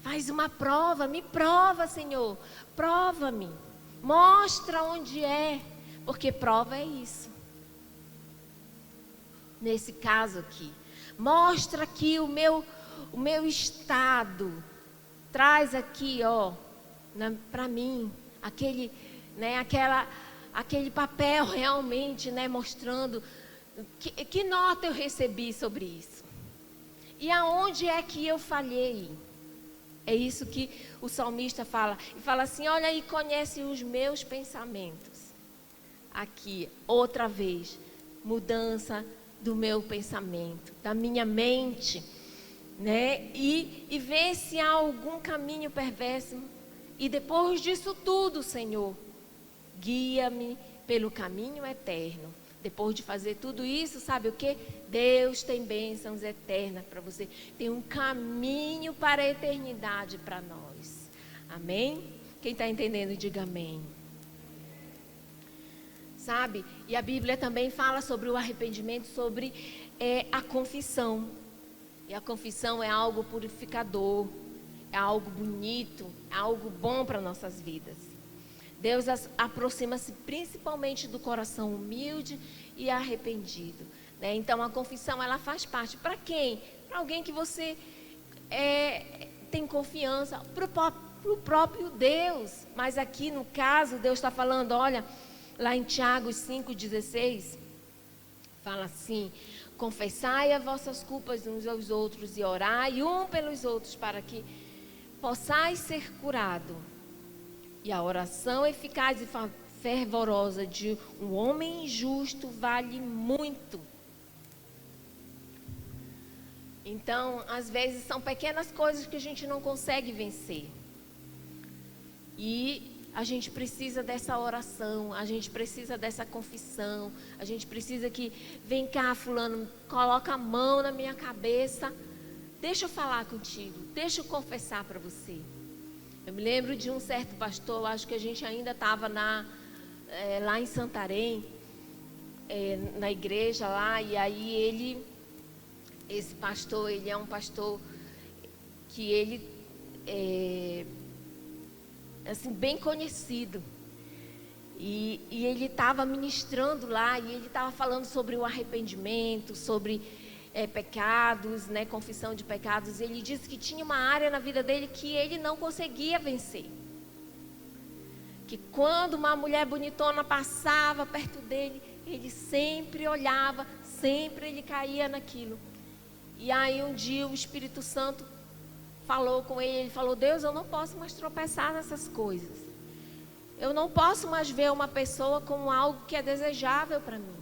Faz uma prova. Me prova, Senhor. Prova-me. Mostra onde é. Porque prova é isso. Nesse caso aqui. Mostra aqui o meu estado. Traz aqui, ó, para mim, aquele papel realmente, né, mostrando que nota eu recebi sobre isso. E aonde é que eu falhei? É isso que o salmista fala. E fala assim, olha, e conhece os meus pensamentos. Aqui, outra vez, mudança do meu pensamento, da minha mente, né? E ver se há algum caminho perverso. E depois disso tudo, Senhor, guia-me pelo caminho eterno. Depois de fazer tudo isso, sabe o que? Deus tem bênçãos eternas para você. Tem um caminho para a eternidade para nós. Amém? Quem está entendendo, diga amém. Sabe? E a Bíblia também fala sobre o arrependimento, sobre a confissão. E a confissão é algo purificador, é algo bonito, é algo bom para nossas vidas. Deus aproxima-se principalmente do coração humilde e arrependido, né? Então a confissão, ela faz parte. Para quem? Para alguém que você tem confiança, para o próprio Deus. Mas aqui no caso, Deus está falando, olha, lá em Tiago 5,16, fala assim, confessai as vossas culpas uns aos outros e orai um pelos outros para que possais ser curado. E a oração eficaz e fervorosa de um homem justo vale muito. Então, às vezes são pequenas coisas que a gente não consegue vencer. E a gente precisa dessa oração, a gente precisa dessa confissão, a gente precisa que, vem cá fulano, coloca a mão na minha cabeça, deixa eu falar contigo, deixa eu confessar para você. Eu me lembro de um certo pastor, acho que a gente ainda estava lá em Santarém, na igreja lá, e aí esse pastor, ele é um pastor que ele assim, bem conhecido. E ele estava ministrando lá, e ele estava falando sobre o arrependimento, sobre pecados, né, confissão de pecados. Ele disse que tinha uma área na vida dele que ele não conseguia vencer. Que quando uma mulher bonitona passava perto dele, ele sempre olhava, sempre ele caía naquilo. E aí um dia o Espírito Santo falou com ele, ele falou: Deus, eu não posso mais tropeçar nessas coisas. Eu não posso mais ver uma pessoa como algo que é desejável para mim.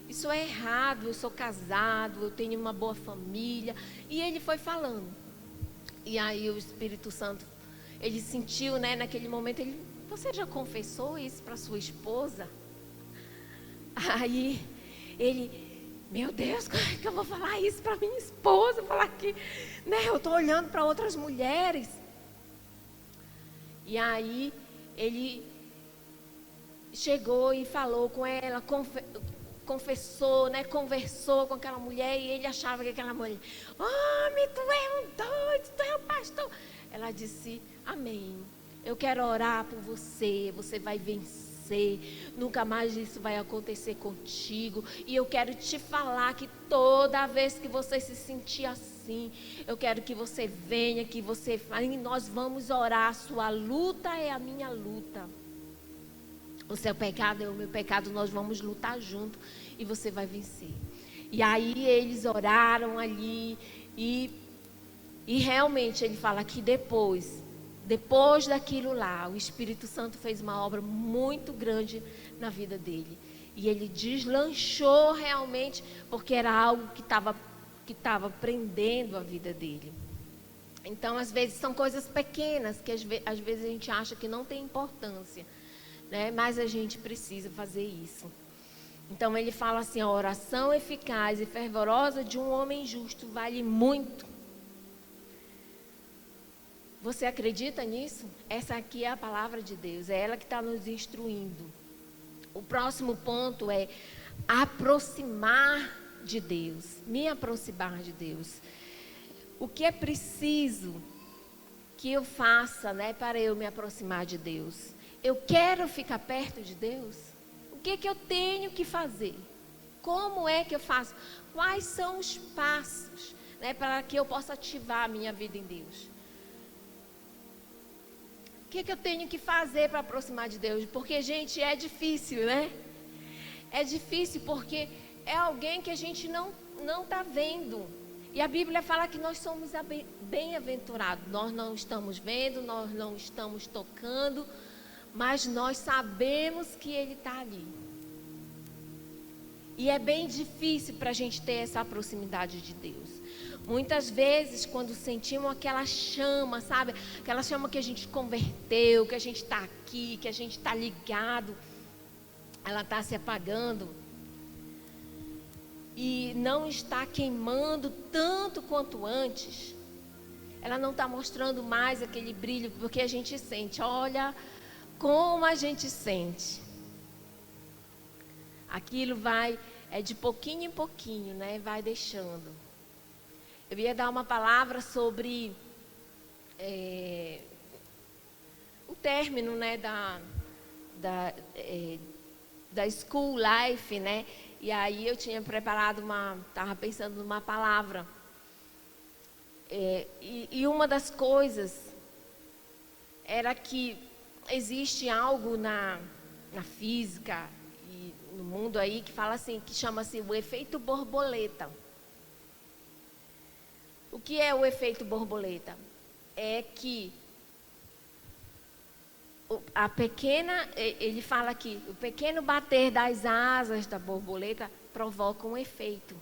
Isso é errado, eu sou casado, eu tenho uma boa família. E ele foi falando. E aí o Espírito Santo, ele sentiu, né, naquele momento, você já confessou isso para sua esposa? Aí ele... Meu Deus, como é que eu vou falar isso para minha esposa? Falar que, né, eu estou olhando para outras mulheres. E aí ele chegou e falou com ela, confessou, né, conversou com aquela mulher, e ele achava que aquela mulher: homem, tu é um doido, tu é um pastor. Ela disse: amém, eu quero orar por você, você vai vencer. Nunca mais isso vai acontecer contigo. E eu quero te falar que toda vez que você se sentir assim, eu quero que você venha, que você fale, nós vamos orar. Sua luta é a minha luta, o seu pecado é o meu pecado, nós vamos lutar junto e você vai vencer. E aí eles oraram ali e realmente ele fala que depois daquilo lá, o Espírito Santo fez uma obra muito grande na vida dele. E ele deslanchou realmente, porque era algo que estava prendendo a vida dele. Então, às vezes, são coisas pequenas, que às vezes a gente acha que não tem importância, né? Mas a gente precisa fazer isso. Então, ele fala assim: a oração eficaz e fervorosa de um homem justo vale muito. Você acredita nisso? Essa aqui é a palavra de Deus, é ela que está nos instruindo. O próximo ponto é aproximar de Deus, me aproximar de Deus. O que é preciso que eu faça, né, para eu me aproximar de Deus? Eu quero ficar perto de Deus? O que eu tenho que fazer? Como é que eu faço? Quais são os passos, né, para que eu possa ativar a minha vida em Deus? O que eu tenho que fazer para aproximar de Deus? Porque, gente, é difícil, né? É difícil porque é alguém que a gente não está vendo. E a Bíblia fala que nós somos bem-aventurados. Nós não estamos vendo, nós não estamos tocando, mas nós sabemos que Ele está ali. E é bem difícil para a gente ter essa proximidade de Deus. Muitas vezes, quando sentimos aquela chama, sabe? Aquela chama que a gente converteu, que a gente está aqui, que a gente está ligado, ela está se apagando. E não está queimando tanto quanto antes. Ela não está mostrando mais aquele brilho, porque a gente sente. Olha como a gente sente. Aquilo é de pouquinho em pouquinho, né? Vai deixando. Eu ia dar uma palavra sobre o término, né, da school life, né? E aí eu tinha preparado estava pensando numa palavra. E uma das coisas era que existe algo na física e no mundo aí que fala assim, que chama-se o efeito borboleta. O que é o efeito borboleta? É que ele fala aqui, o pequeno bater das asas da borboleta provoca um efeito.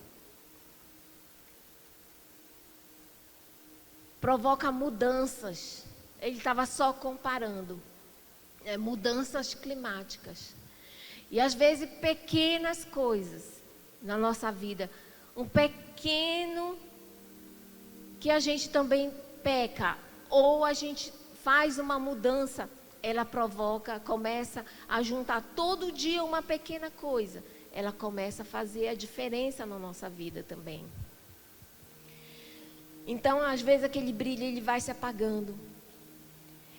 Provoca mudanças. Ele estava só comparando. mudanças climáticas. E às vezes pequenas coisas na nossa vida, um pequeno que a gente também peca, ou a gente faz uma mudança, ela provoca, começa a juntar todo dia uma pequena coisa, ela começa a fazer a diferença na nossa vida também. Então, às vezes aquele brilho ele vai se apagando.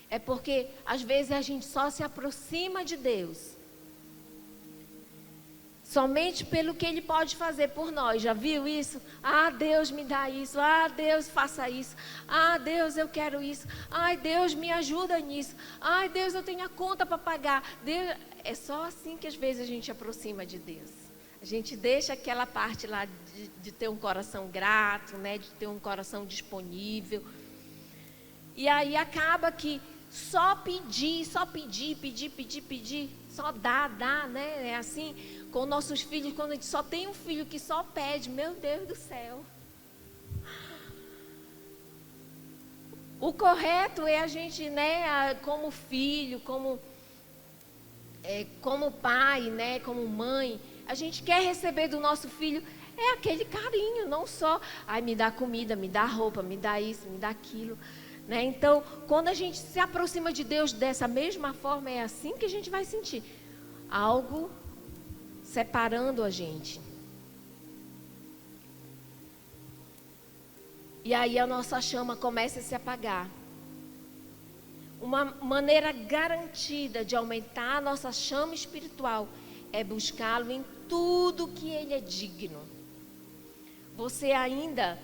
É porque às vezes a gente só se aproxima de Deus somente pelo que Ele pode fazer por nós. Já viu isso? Ah, Deus me dá isso. Ah, Deus faça isso. Ah, Deus eu quero isso. Ai, Deus me ajuda nisso. Ai, Deus eu tenho a conta para pagar. Deus... É só assim que às vezes a gente aproxima de Deus. A gente deixa aquela parte lá de ter um coração grato, né? De ter um coração disponível. E aí acaba que só pedir, só dá, né? É assim, com nossos filhos, quando a gente só tem um filho que só pede, meu Deus do céu. O correto é a gente, né, como filho, como pai, né, como mãe, a gente quer receber do nosso filho aquele carinho, não só, ai, me dá comida, me dá roupa, me dá isso, me dá aquilo. Né? Então, quando a gente se aproxima de Deus dessa mesma forma, é assim que a gente vai sentir algo separando a gente. E aí a nossa chama começa a se apagar. Uma maneira garantida de aumentar a nossa chama espiritual é buscá-lo em tudo que Ele é digno. Você ainda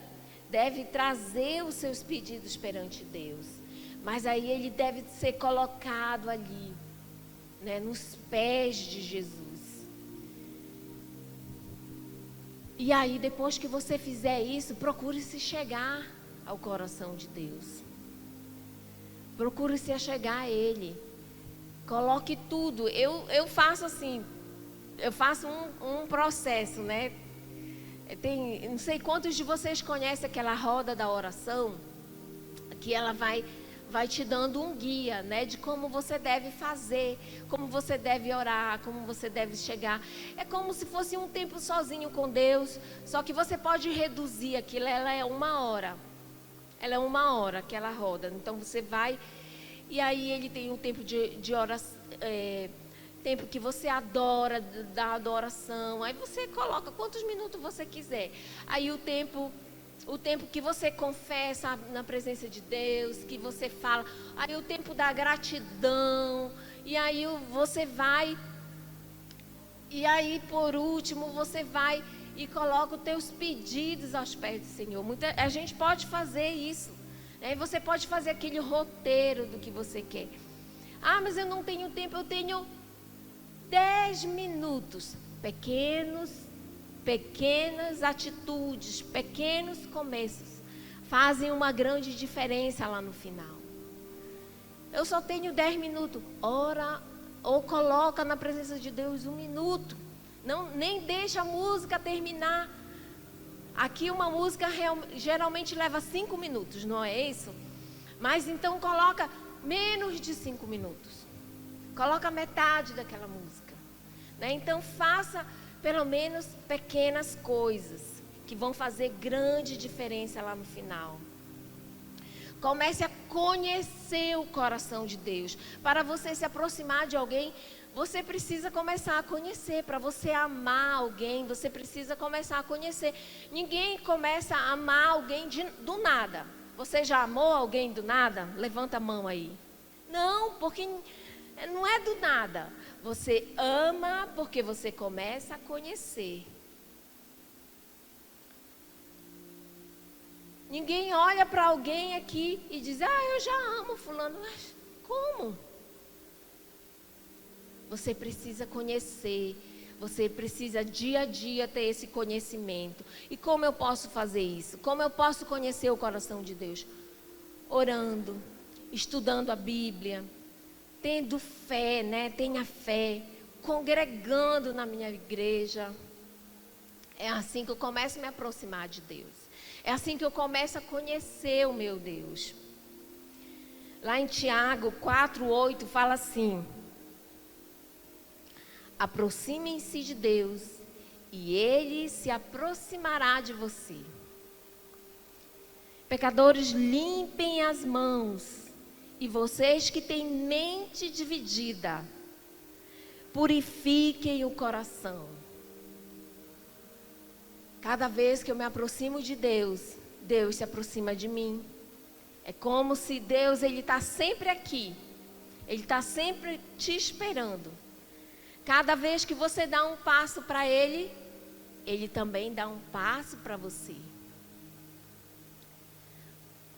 deve trazer os seus pedidos perante Deus, mas aí ele deve ser colocado ali, né, nos pés de Jesus. E aí, depois que você fizer isso, procure se chegar ao coração de Deus. Procure se achegar a Ele. Coloque tudo. Eu faço assim, eu faço um processo, né? Não sei quantos de vocês conhecem aquela roda da oração, que ela vai te dando um guia, né, de como você deve fazer, como você deve orar, como você deve chegar. É como se fosse um tempo sozinho com Deus, só que você pode reduzir aquilo, ela é 1 hora. Ela é 1 hora, aquela roda. Então você vai, e aí ele tem um tempo de oração, tempo que você adora, da adoração, aí você coloca quantos minutos você quiser. Aí o tempo que você confessa na presença de Deus, que você fala, aí o tempo da gratidão, e aí você vai, e aí por último você vai e coloca os teus pedidos aos pés do Senhor. A gente pode fazer isso, né? Você pode fazer aquele roteiro do que você quer. Ah, mas eu não tenho tempo, eu tenho 10 minutos, pequenas atitudes, pequenos começos, fazem uma grande diferença lá no final. Eu só tenho 10 minutos, ora, ou coloca na presença de Deus 1 minuto, nem deixa a música terminar. Aqui uma música geralmente leva 5 minutos, não é isso? Mas então coloca menos de 5 minutos. Coloca metade daquela música, né? Então faça pelo menos pequenas coisas que vão fazer grande diferença lá no final. Comece a conhecer o coração de Deus. Para você se aproximar de alguém, você precisa começar a conhecer. Para você amar alguém, você precisa começar a conhecer. Ninguém começa a amar alguém do nada. Você já amou alguém do nada? Levanta a mão aí. Não, porque não é do nada. Você ama porque você começa a conhecer. Ninguém olha para alguém aqui e diz, eu já amo fulano. Mas como? Você precisa conhecer. Você precisa dia a dia ter esse conhecimento. E como eu posso fazer isso? Como eu posso conhecer o coração de Deus? Orando, estudando a Bíblia, tendo fé, né? Tenha fé, congregando na minha igreja. É assim que eu começo a me aproximar de Deus. É assim que eu começo a conhecer o meu Deus. Lá em Tiago 4:8 fala assim: aproximem-se de Deus e Ele se aproximará de você. Pecadores, limpem as mãos, e vocês que têm mente dividida, purifiquem o coração. Cada vez que eu me aproximo de Deus, Deus se aproxima de mim. É como se Deus, Ele está sempre aqui. Ele está sempre te esperando. Cada vez que você dá um passo para Ele, Ele também dá um passo para você.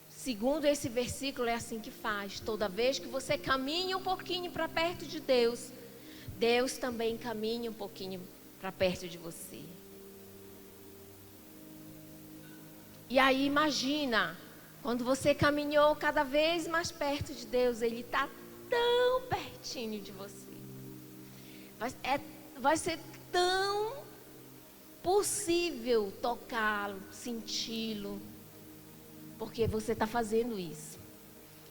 Segundo esse versículo, é assim que faz. Toda vez que você caminha um pouquinho para perto de Deus, Deus também caminha um pouquinho para perto de você. E aí imagina, quando você caminhou cada vez mais perto de Deus, Ele está tão pertinho de você. Vai ser tão possível tocá-lo, senti-lo, porque você está fazendo isso.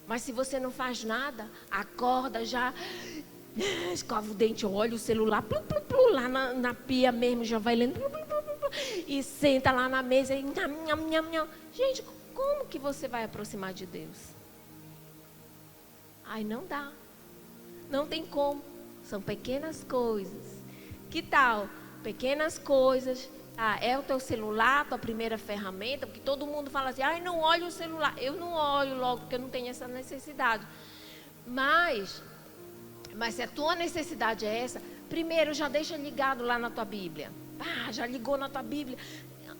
Mas se você não faz nada, acorda já, escova o dente, olha o celular, plu, plu, plu, lá na pia mesmo, já vai lendo, plu, plu, plu, plu, e senta lá na mesa e nham, nham, nham, nham. Gente, como que você vai aproximar de Deus? Ai, não dá. Não tem como. São pequenas coisas. Que tal? Pequenas coisas. É o teu celular, tua primeira ferramenta, porque todo mundo fala assim, ai, não olhe o celular. Eu não olho logo, porque eu não tenho essa necessidade. Mas se a tua necessidade é essa, primeiro já deixa ligado lá na tua Bíblia. Já ligou na tua Bíblia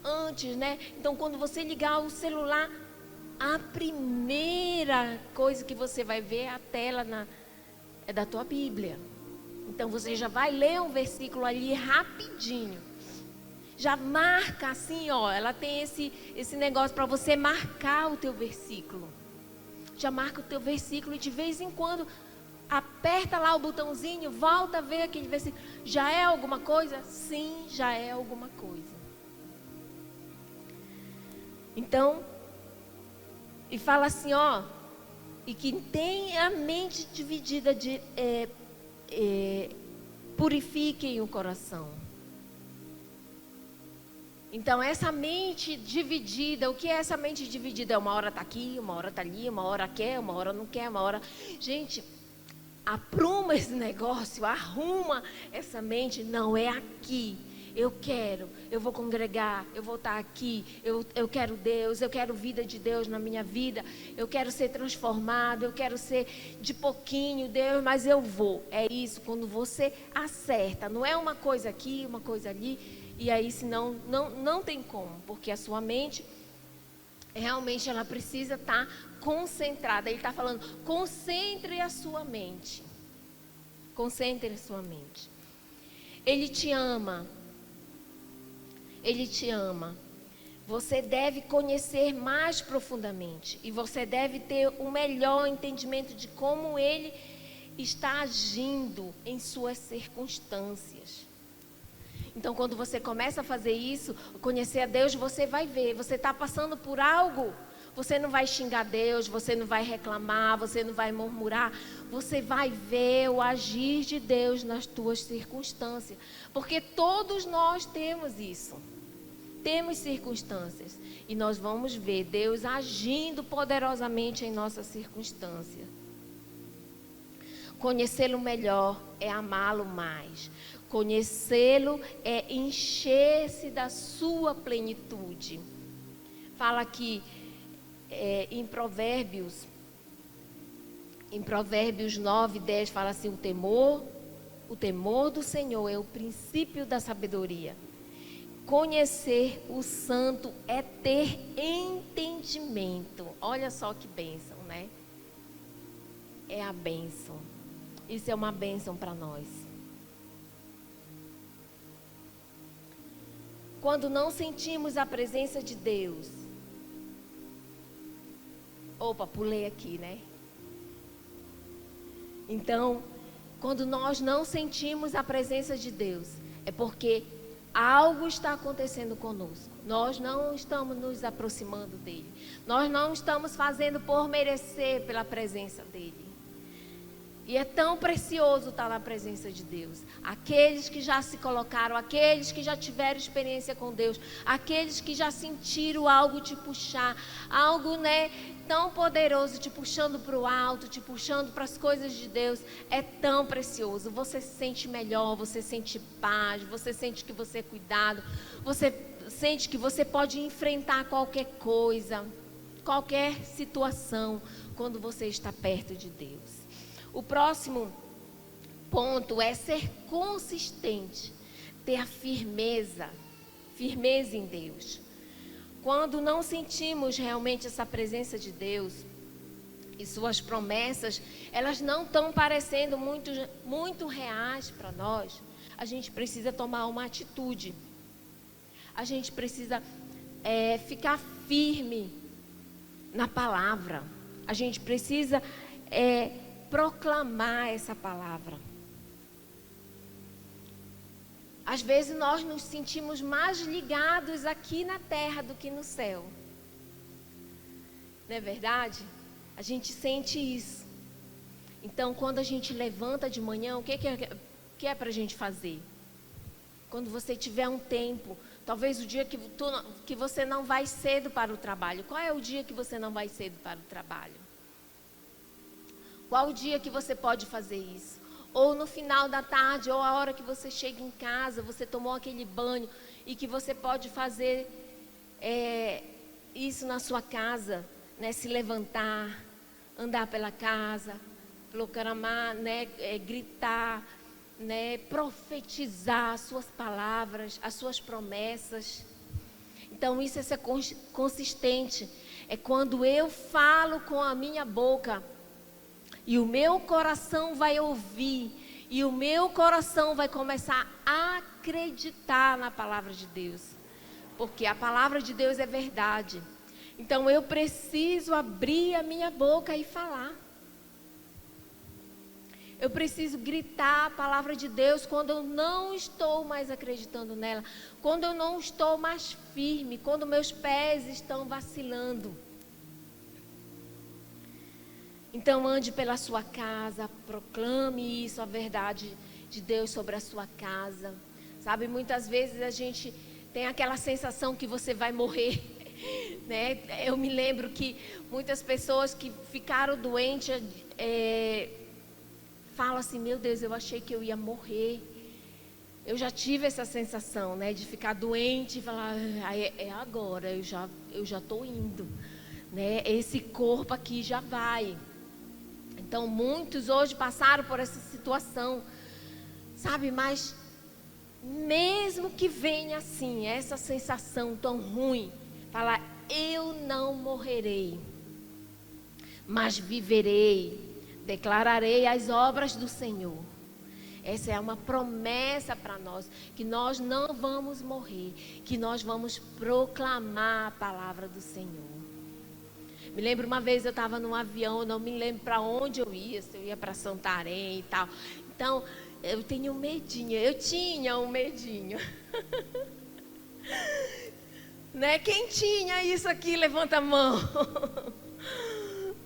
antes, né? Então, quando você ligar o celular, a primeira coisa que você vai ver é a tela é da tua Bíblia. Então, você já vai ler um versículo ali rapidinho. Já marca assim, ó, ela tem esse negócio para você marcar o teu versículo. Já marca o teu versículo e de vez em quando aperta lá o botãozinho, volta a ver aquele versículo. Já é alguma coisa? Sim, já é alguma coisa. Então, e fala assim, ó, e que tem a mente dividida, purifiquem o coração. Então, essa mente dividida, o que é essa mente dividida? Uma hora está aqui, uma hora está ali, uma hora quer, uma hora não quer, uma hora... Gente, apruma esse negócio, arruma essa mente, não é aqui. Eu quero, eu vou congregar, eu vou estar aqui, eu quero Deus, eu quero vida de Deus na minha vida, eu quero ser transformado, eu quero ser de pouquinho, Deus, mas eu vou. É isso, quando você acerta, não é uma coisa aqui, uma coisa ali... E aí, senão, não tem como, porque a sua mente, realmente, ela precisa estar concentrada. Ele está falando, concentre a sua mente. Concentre a sua mente. Ele te ama. Ele te ama. Você deve conhecer mais profundamente. E você deve ter um melhor entendimento de como Ele está agindo em suas circunstâncias. Então, quando você começa a fazer isso, conhecer a Deus, você vai ver. Você está passando por algo, você não vai xingar Deus, você não vai reclamar, você não vai murmurar. Você vai ver o agir de Deus nas tuas circunstâncias. Porque todos nós temos isso. Temos circunstâncias. E nós vamos ver Deus agindo poderosamente em nossa circunstância. Conhecê-lo melhor é amá-lo mais. Conhecê-lo é encher-se da sua plenitude. Fala aqui em Provérbios 9:10, fala assim, o temor do Senhor é o princípio da sabedoria. Conhecer o santo é ter entendimento. Olha só que bênção, né? É a bênção. Isso é uma bênção para nós. Quando não sentimos a presença de Deus. Opa, pulei aqui, né? Então, quando nós não sentimos a presença de Deus, é porque algo está acontecendo conosco. Nós não estamos nos aproximando dele. Nós não estamos fazendo por merecer pela presença dele. E é tão precioso estar na presença de Deus. Aqueles que já se colocaram, aqueles que já tiveram experiência com Deus, aqueles que já sentiram algo te puxar, algo, tão poderoso, te puxando para o alto, te puxando para as coisas de Deus, é tão precioso. Você se sente melhor, você sente paz, você sente que você é cuidado, você sente que você pode enfrentar qualquer coisa, qualquer situação, quando você está perto de Deus. O próximo ponto é ser consistente, ter a firmeza em Deus. Quando não sentimos realmente essa presença de Deus e suas promessas, elas não estão parecendo muito reais para nós, a gente precisa tomar uma atitude. A gente precisa ficar firme na palavra. A gente precisa proclamar essa palavra. Às vezes nós nos sentimos mais ligados aqui na terra do que no céu. Não é verdade? A gente sente isso. Então, quando a gente levanta de manhã, o que é para a gente fazer? Quando você tiver um tempo, talvez o dia que você não vai cedo para o trabalho. Qual é o dia que você não vai cedo para o trabalho? Qual o dia que você pode fazer isso? Ou no final da tarde, ou a hora que você chega em casa, você tomou aquele banho e que você pode fazer isso na sua casa, se levantar, andar pela casa, proclamar, gritar, profetizar as suas palavras, as suas promessas. Então isso é ser consistente. É quando eu falo com a minha boca e o meu coração vai ouvir, e o meu coração vai começar a acreditar na palavra de Deus, porque a palavra de Deus é verdade. Então eu preciso abrir a minha boca e falar. Eu preciso gritar a palavra de Deus quando eu não estou mais acreditando nela, quando eu não estou mais firme, quando meus pés estão vacilando. Então ande pela sua casa, proclame isso, a verdade de Deus sobre a sua casa. Sabe, muitas vezes a gente tem aquela sensação que você vai morrer, Eu me lembro que muitas pessoas que ficaram doentes falam assim: meu Deus, eu achei que eu ia morrer. Eu já tive essa sensação, de ficar doente e falar: agora, eu já estou indo, Esse corpo aqui já vai. Então, muitos hoje passaram por essa situação, sabe? Mas, mesmo que venha assim, essa sensação tão ruim, falar: eu não morrerei, mas viverei, declararei as obras do Senhor. Essa é uma promessa para nós, que nós não vamos morrer, que nós vamos proclamar a palavra do Senhor. Me lembro uma vez eu estava num avião, não me lembro para onde eu ia, se eu ia para Santarém e tal. Então, eu tinha um medinho. Quem tinha isso aqui, levanta a mão.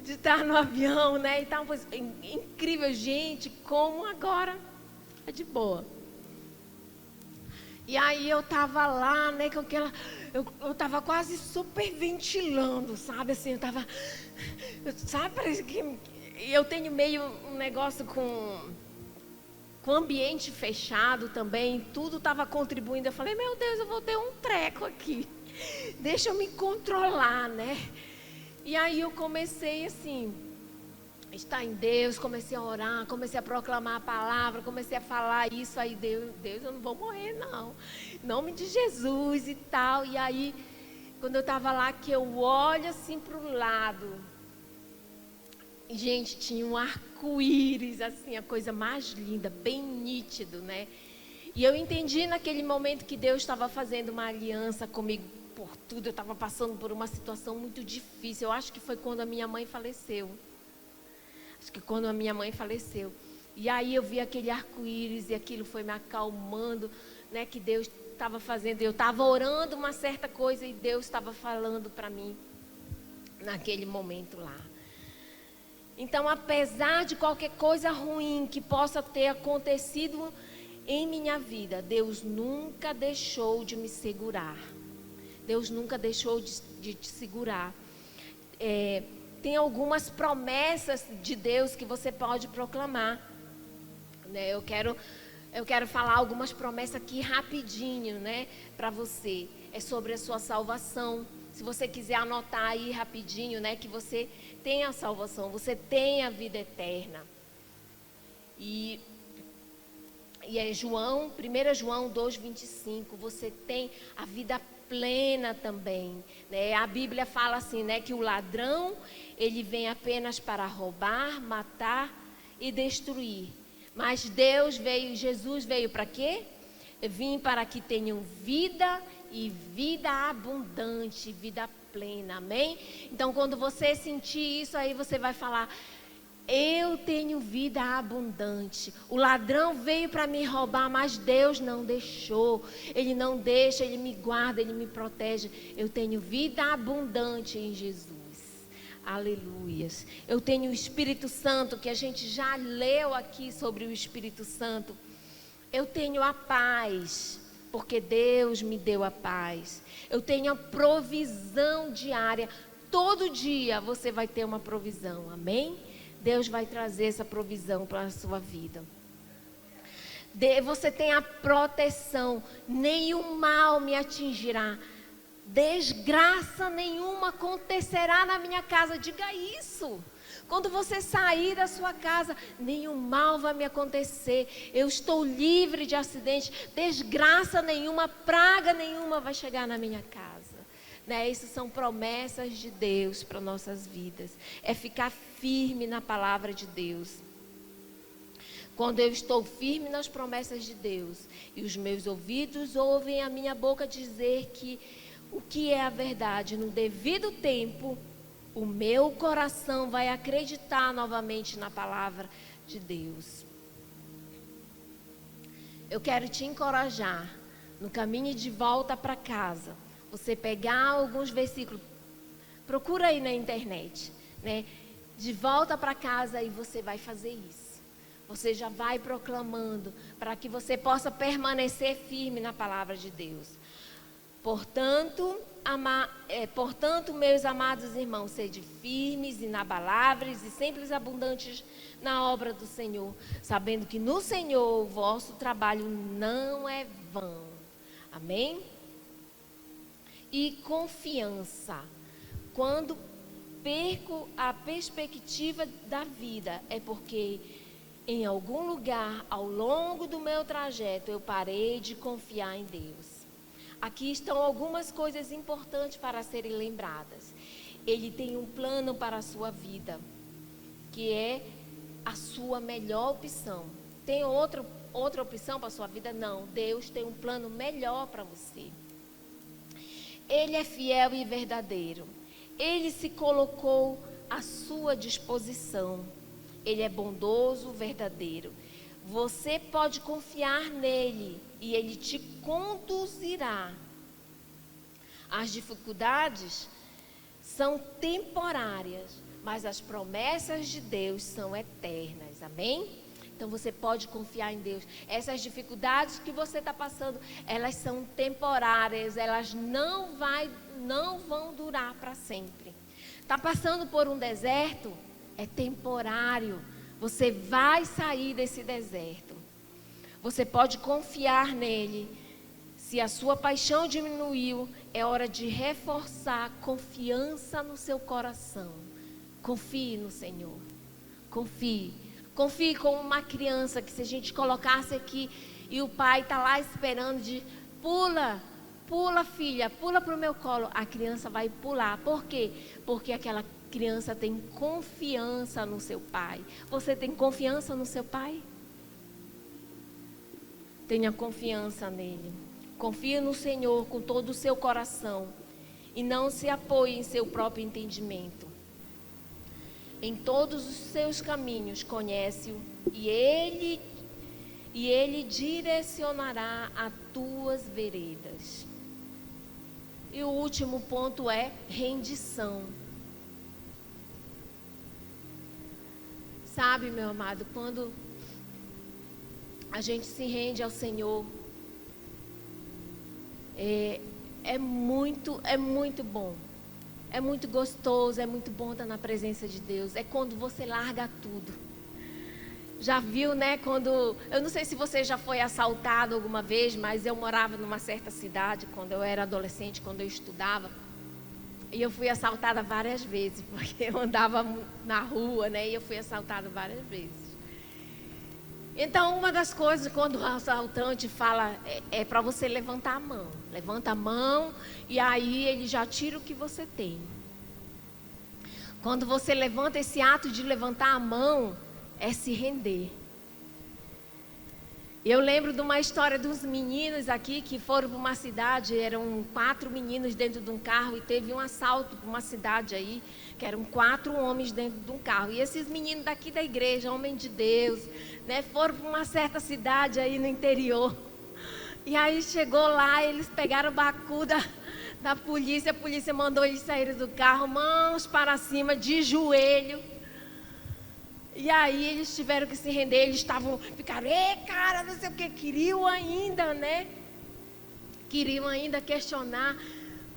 De estar no avião, E tal, pois, incrível, gente, como agora é de boa. E aí eu estava lá, com aquela... Eu estava quase super ventilando, sabe? Assim, eu estava... Sabe, parece que... Eu tenho meio um negócio com ambiente fechado também. Tudo estava contribuindo. Eu falei: meu Deus, eu vou ter um treco aqui. Deixa eu me controlar, E aí eu comecei assim... Estar em Deus, comecei a orar, comecei a proclamar a palavra, comecei a falar isso aí: Deus, eu não vou morrer não, em nome de Jesus e tal. E aí, quando eu estava lá, que eu olho assim para o lado, e, gente, tinha um arco-íris, assim, a coisa mais linda, bem nítido, E eu entendi naquele momento que Deus estava fazendo uma aliança comigo por tudo. Eu estava passando por uma situação muito difícil. Eu acho que foi quando a minha mãe faleceu. E aí eu vi aquele arco-íris e aquilo foi me acalmando, que Deus estava fazendo. Eu estava orando uma certa coisa e Deus estava falando para mim naquele momento lá. Então, apesar de qualquer coisa ruim que possa ter acontecido em minha vida, Deus nunca deixou de me segurar. Deus nunca deixou de te segurar. Tem algumas promessas de Deus que você pode proclamar, né? Eu quero falar algumas promessas aqui rapidinho, né, para você. É sobre a sua salvação. Se você quiser anotar aí rapidinho, né, que você tem a salvação, você tem a vida eterna. E é 1 João 2,25, você tem a vida plena também, né? A Bíblia fala assim, né, que o ladrão, ele vem apenas para roubar, matar e destruir. Mas Jesus veio para quê? Vim para que tenham vida e vida abundante, vida plena, amém? Então, quando você sentir isso aí, você vai falar: eu tenho vida abundante. O ladrão veio para me roubar, mas Deus não deixou. Ele não deixa, Ele me guarda, Ele me protege. Eu tenho vida abundante em Jesus. Aleluias. Eu tenho o Espírito Santo, que a gente já leu aqui sobre o Espírito Santo. Eu tenho a paz, porque Deus me deu a paz. Eu tenho a provisão diária. Todo dia você vai ter uma provisão, amém? Deus vai trazer essa provisão para a sua vida. Você tem a proteção, nenhum mal me atingirá. Desgraça nenhuma acontecerá na minha casa. Diga isso. Quando você sair da sua casa, nenhum mal vai me acontecer. Eu estou livre de acidente. Desgraça nenhuma, praga nenhuma vai chegar na minha casa. Né? Isso são promessas de Deus para nossas vidas. É ficar firme na palavra de Deus. Quando eu estou firme nas promessas de Deus e os meus ouvidos ouvem a minha boca dizer que o que é a verdade, no devido tempo, o meu coração vai acreditar novamente na palavra de Deus. Eu quero te encorajar no caminho de volta para casa. Você pegar alguns versículos, procura aí na internet, né? De volta para casa e você vai fazer isso. Você já vai proclamando para que você possa permanecer firme na palavra de Deus. Portanto, meus amados irmãos, sede firmes, inabaláveis e sempre abundantes na obra do Senhor, sabendo que no Senhor o vosso trabalho não é vão. Amém? E confiança. Quando perco a perspectiva da vida, é porque em algum lugar, ao longo do meu trajeto, eu parei de confiar em Deus. Aqui estão algumas coisas importantes para serem lembradas. Ele tem um plano para a sua vida, que é a sua melhor opção. Tem outra opção para a sua vida? Não. Deus tem um plano melhor para você. Ele é fiel e verdadeiro. Ele se colocou à sua disposição. Ele é bondoso, verdadeiro. Você pode confiar nele e ele te conduzirá. As dificuldades são temporárias, mas as promessas de Deus são eternas. Amém? Então você pode confiar em Deus. Essas dificuldades que você está passando, elas são temporárias, elas não vão durar para sempre. Está passando por um deserto? É temporário. Você vai sair desse deserto. Você pode confiar nele. Se a sua paixão diminuiu, é hora de reforçar a confiança no seu coração. Confie no Senhor. Confie. Confie como uma criança que se a gente colocasse aqui e o pai está lá esperando de pula, filha, pula para o meu colo. A criança vai pular. Por quê? Porque aquela criança tem confiança no seu pai. Você tem confiança no seu pai? Tenha confiança nele. Confie no Senhor com todo o seu coração e não se apoie em seu próprio entendimento. Em todos os seus caminhos conhece-o e e Ele direcionará as tuas veredas. E o último ponto é rendição. Sabe, meu amado, quando a gente se rende ao Senhor, é muito bom. É muito gostoso, é muito bom estar na presença de Deus. É quando você larga tudo. Já viu, né? Eu não sei se você já foi assaltado alguma vez, mas eu morava numa certa cidade quando eu era adolescente, quando eu estudava. E eu fui assaltada várias vezes, porque eu andava na rua, né? E eu fui assaltada várias vezes. Então, uma das coisas, quando o assaltante fala, é para você levantar a mão. Levanta a mão e aí ele já tira o que você tem. Quando você levanta, esse ato de levantar a mão é se render. Eu lembro de uma história dos meninos aqui que foram para uma cidade, eram 4 meninos dentro de um carro e teve um assalto para uma cidade aí, que eram 4 homens dentro de um carro. E esses meninos daqui da igreja, homens de Deus, né, foram para uma certa cidade aí no interior. E aí chegou lá, eles pegaram o bacu da polícia, a polícia mandou eles saírem do carro, mãos para cima, de joelho. E aí eles tiveram que se render, ficaram, cara, não sei o que, queriam ainda, né? Queriam ainda questionar,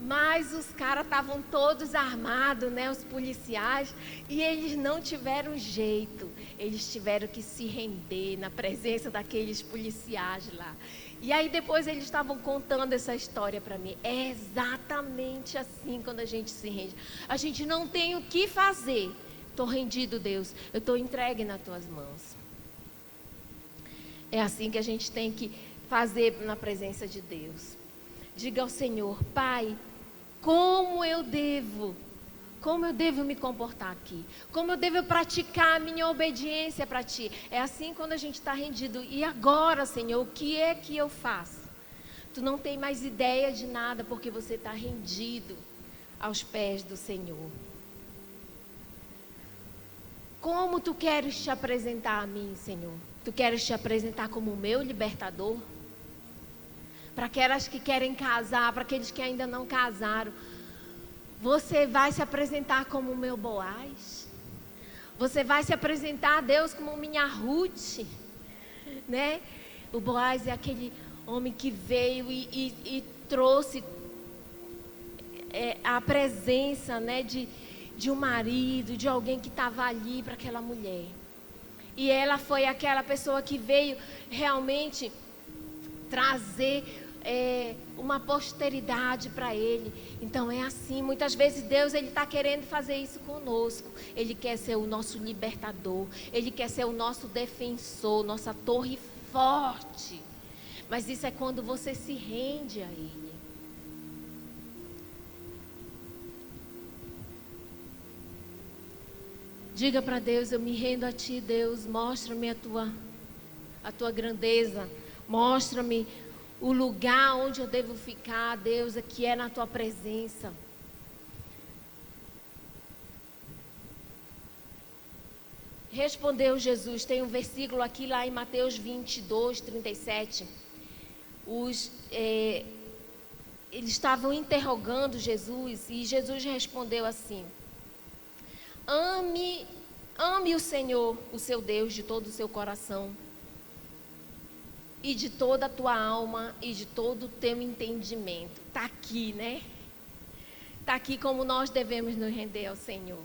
mas os caras estavam todos armados, né? Os policiais, e eles não tiveram jeito, eles tiveram que se render na presença daqueles policiais lá. E aí depois eles estavam contando essa história para mim. É exatamente assim quando a gente se rende. A gente não tem o que fazer. Estou rendido, Deus. Eu estou entregue nas tuas mãos. É assim que a gente tem que fazer na presença de Deus. Diga ao Senhor, Pai, como eu devo me comportar aqui? Como eu devo praticar a minha obediência para Ti? É assim quando a gente está rendido. E agora, Senhor, o que é que eu faço? Tu não tem mais ideia de nada porque você está rendido aos pés do Senhor. Como Tu queres te apresentar a mim, Senhor? Tu queres te apresentar como o meu libertador? Para aquelas que querem casar, para aqueles que ainda não casaram, você vai se apresentar como o meu Boaz? Você vai se apresentar a Deus como minha Ruth? Né? O Boaz é aquele homem que veio e trouxe a presença, né, de um marido, de alguém que estava ali para aquela mulher. E ela foi aquela pessoa que veio realmente trazer uma posteridade para ele. Então é assim, muitas vezes Deus ele está querendo fazer isso conosco. Ele quer ser o nosso libertador, Ele quer ser o nosso defensor, nossa torre forte. Mas isso é quando você se rende a Ele. Diga para Deus, eu me rendo a Ti, Deus, mostra-me a tua grandeza, mostra-me o lugar onde eu devo ficar, Deus, que é na Tua presença. Respondeu Jesus, tem um versículo aqui lá em Mateus 22, 37. Eles estavam interrogando Jesus e Jesus respondeu assim: Ame o Senhor, o seu Deus, de todo o seu coração, e de toda a tua alma, e de todo o teu entendimento. Está aqui, né? Está aqui como nós devemos nos render ao Senhor.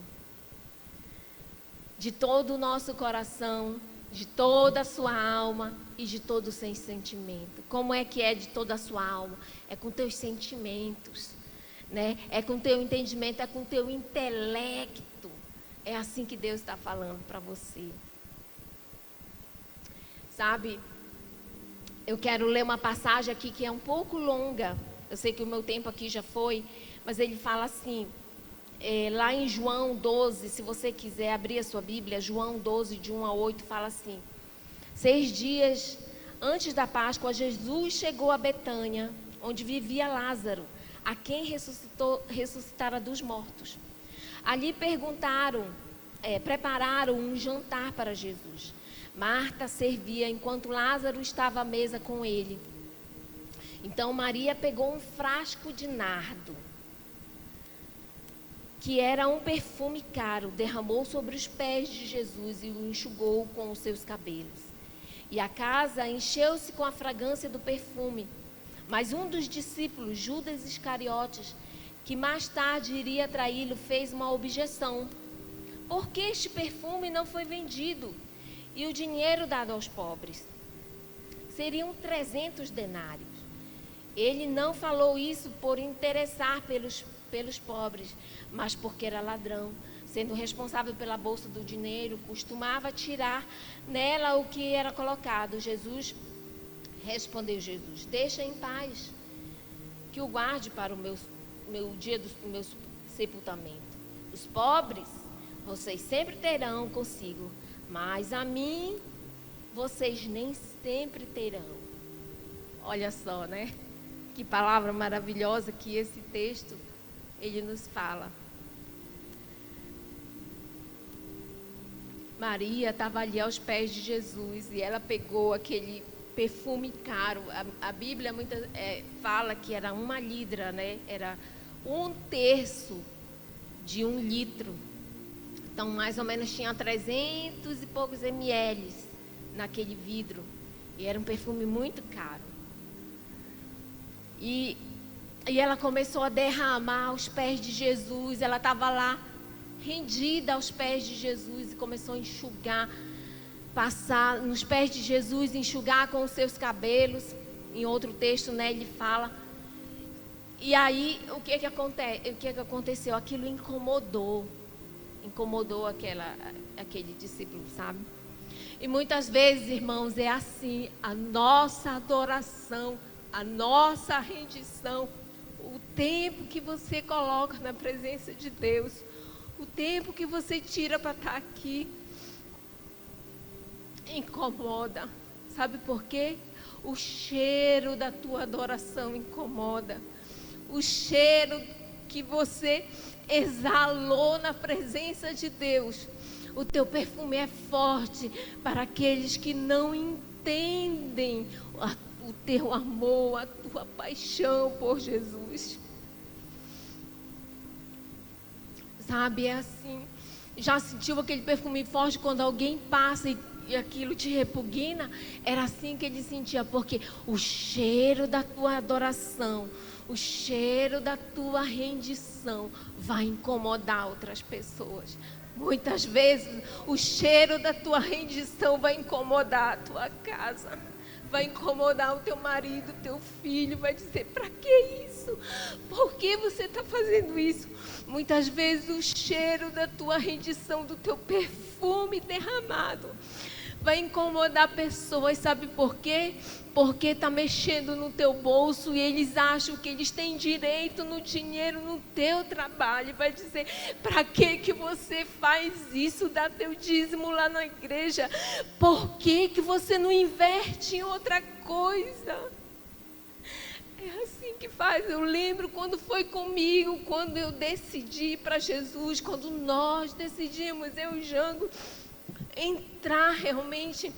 De todo o nosso coração, de toda a sua alma e de todo o seu sentimento. Como é que é de toda a sua alma? É com teus sentimentos, né? É com teu entendimento, é com teu intelecto. É assim que Deus está falando para você. Sabe, eu quero ler uma passagem aqui que é um pouco longa. Eu sei que o meu tempo aqui já foi, mas ele fala assim, lá em João 12, se você quiser abrir a sua Bíblia, João 12, de 1 a 8, fala assim: 6 dias antes da Páscoa, Jesus chegou a Betânia, onde vivia Lázaro, a quem ressuscitara dos mortos. Ali prepararam um jantar para Jesus. Marta servia enquanto Lázaro estava à mesa com ele. Então Maria pegou um frasco de nardo, que era um perfume caro, derramou sobre os pés de Jesus e o enxugou com os seus cabelos. E a casa encheu-se com a fragrância do perfume. Mas um dos discípulos, Judas Iscariotes, que mais tarde iria traí-lo, fez uma objeção. Por que este perfume não foi vendido e o dinheiro dado aos pobres? Seriam 300 denários. Ele não falou isso por interessar pelos pobres, mas porque era ladrão. Sendo responsável pela bolsa do dinheiro, costumava tirar nela o que era colocado. Respondeu Jesus: deixa em paz, que o guarde para o meu dia do meu sepultamento. Os pobres vocês sempre terão consigo, mas a mim vocês nem sempre terão. Olha só, né? Que palavra maravilhosa que esse texto ele nos fala. Maria estava ali aos pés de Jesus e ela pegou aquele perfume caro. A Bíblia fala que era 1 lidra, né? Era 1/3 de 1 litro. Então, mais ou menos tinha 300 e poucos ml naquele vidro. E era um perfume muito caro. E ela começou a derramar aos pés de Jesus. Ela estava lá, rendida aos pés de Jesus, e começou a enxugar, passar nos pés de Jesus, enxugar com os seus cabelos. Em outro texto, né, ele fala. E aí, o que aconteceu? Aquilo incomodou aquele discípulo, sabe? E muitas vezes, irmãos, é assim, a nossa adoração, a nossa rendição, o tempo que você coloca na presença de Deus, o tempo que você tira para estar aqui, incomoda. Sabe por quê? O cheiro da tua adoração incomoda. O cheiro que você exalou na presença de Deus. O teu perfume é forte para aqueles que não entendem o teu amor, a tua paixão por Jesus. Sabe, é assim. Já sentiu aquele perfume forte quando alguém passa e aquilo te repugna? Era assim que ele sentia, porque o cheiro da tua adoração, o cheiro da tua rendição vai incomodar outras pessoas. Muitas vezes o cheiro da tua rendição vai incomodar a tua casa, vai incomodar o teu marido, o teu filho, vai dizer: para que isso? Por que você está fazendo isso? Muitas vezes o cheiro da tua rendição, do teu perfume derramado, vai incomodar pessoas. Sabe por quê? Porque está mexendo no teu bolso e eles acham que eles têm direito no dinheiro, no teu trabalho. Vai dizer: para que você faz isso? Dá teu dízimo lá na igreja. Por que você não inverte em outra coisa? É assim que faz. Eu lembro quando foi comigo, quando eu decidi para Jesus, quando nós decidimos, eu e o Jango, entrar realmente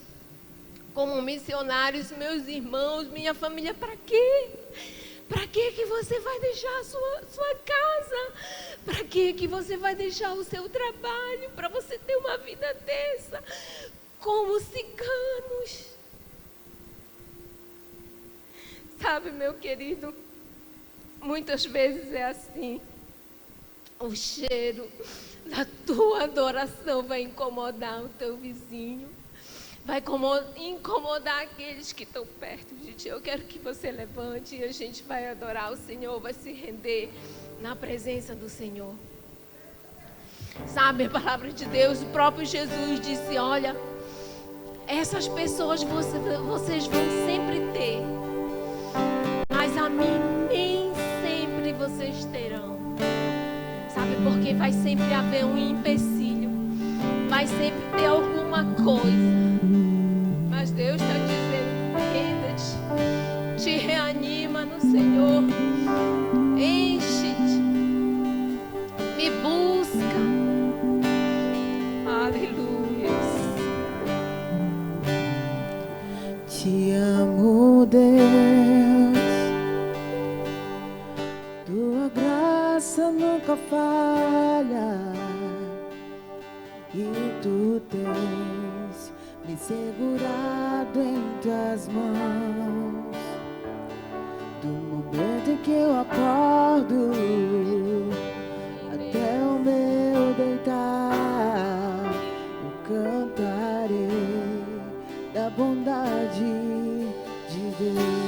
como missionários, meus irmãos, minha família. Para quê? Para que você vai deixar a sua casa? Para que você vai deixar o seu trabalho para você ter uma vida dessa? Como ciganos. Sabe, meu querido, muitas vezes é assim. O cheiro da tua adoração vai incomodar o teu vizinho, vai incomodar aqueles que estão perto de ti. Eu quero que você levante e a gente vai adorar o Senhor, vai se render na presença do Senhor. Sabe, a palavra de Deus, o próprio Jesus disse: olha, essas pessoas vocês vão sempre ter, mas a mim nem sempre vocês terão. Sabe, porque vai sempre haver um empecilho, vai sempre ter alguma coisa. Mas Deus está dizendo: renda-te, te reanima no Senhor, enche-te, me busca. Aleluia. Tua graça nunca falha e Tu tens me segurado em Tuas mãos. Do momento em que eu acordo até o meu deitar, eu cantarei da bondade de Deus.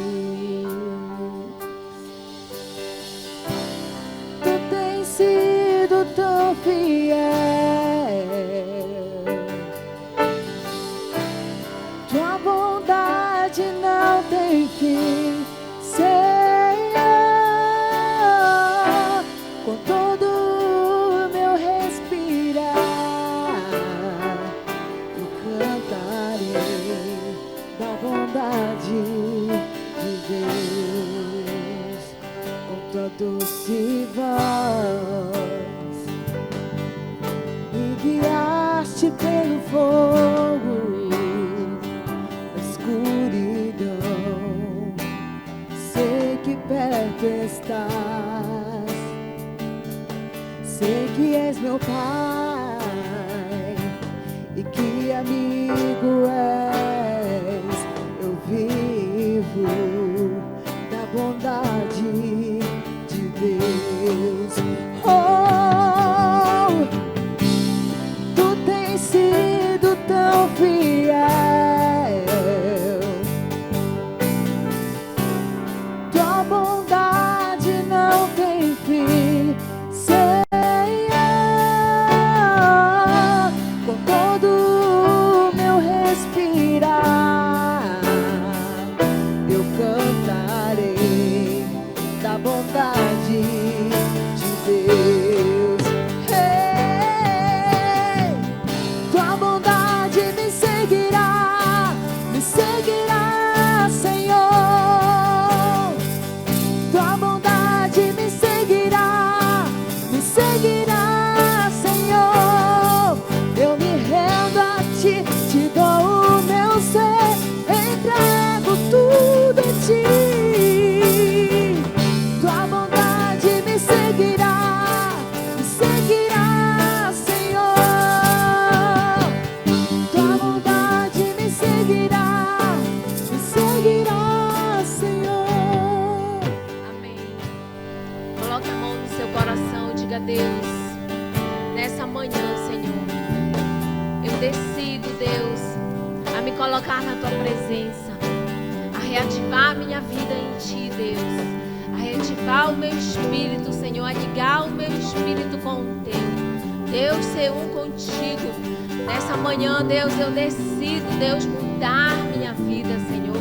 Tu tens sido tão fiel, Tua bondade não tem fim, Senhor. Com todo o meu respirar, eu cantarei da bondade de Deus. Com tua doce voz, me guiaste pelo fogo da escuridão. Sei que perto estás, sei que és meu Pai e que amigo és. Eu vivo da bondade de Deus. Oh, Tu tens sido tão fiel, Tua bondade não tem fim, Senhor. Com todo o meu respirar, eu cantarei da bondade de Deus. Hey, Tua bondade me seguirá, Senhor. Tua bondade me seguirá, Senhor. Eu me rendo a Ti, Te dou o meu ser, entrego tudo a Ti. Tua bondade me seguirá, Senhor. Tua bondade me seguirá, Senhor. Amém. Coloque a mão no seu coração e diga: Deus, nessa manhã, Senhor, eu decido, Deus, a me colocar na Tua presença, a reativar a minha vida em Ti, Deus, a reativar o meu espírito, Senhor, a ligar o meu espírito com o Teu. Deus, ser um contigo. Nessa manhã, Deus, eu decido, Deus, mudar minha vida, Senhor.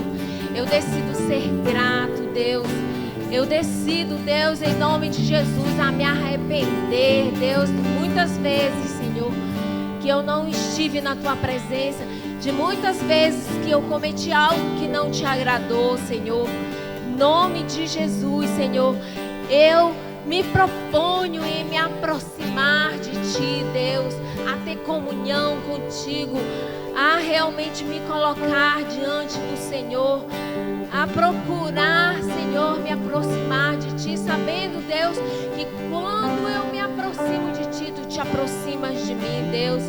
Eu decido ser grato, Deus. Eu decido, Deus, em nome de Jesus, a me arrepender, Deus, muitas vezes, Senhor, que eu não estive na Tua presença, de muitas vezes que eu cometi algo que não Te agradou, Senhor. Em nome de Jesus, Senhor, eu me proponho em me aproximar de Ti, Deus, a ter comunhão contigo, a realmente me colocar diante do Senhor, a procurar, Senhor, me aproximar de Ti, sabendo, Deus, que quando eu me aproximo de Ti, Tu Te aproximas de mim, Deus.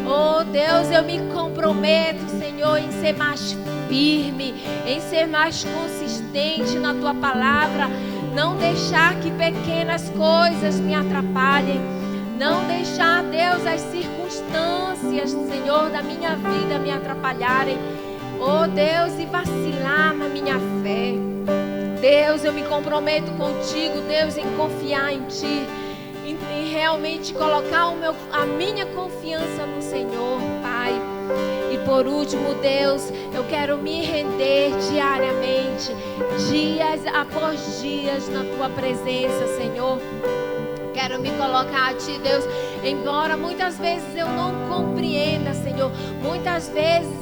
Oh, Deus, eu me comprometo, Senhor, em ser mais firme, em ser mais consistente na Tua palavra, não deixar que pequenas coisas me atrapalhem, não deixar, Deus, as circunstâncias, Senhor, da minha vida me atrapalharem. Oh, Deus, e vacilar na minha fé. Deus, eu me comprometo contigo, Deus, em confiar em Ti, em realmente colocar a minha confiança no Senhor, Pai. E por último, Deus, eu quero me render diariamente, dias após dias na Tua presença, Senhor. Quero me colocar a Ti, Deus, embora muitas vezes eu não compreenda, Senhor, muitas vezes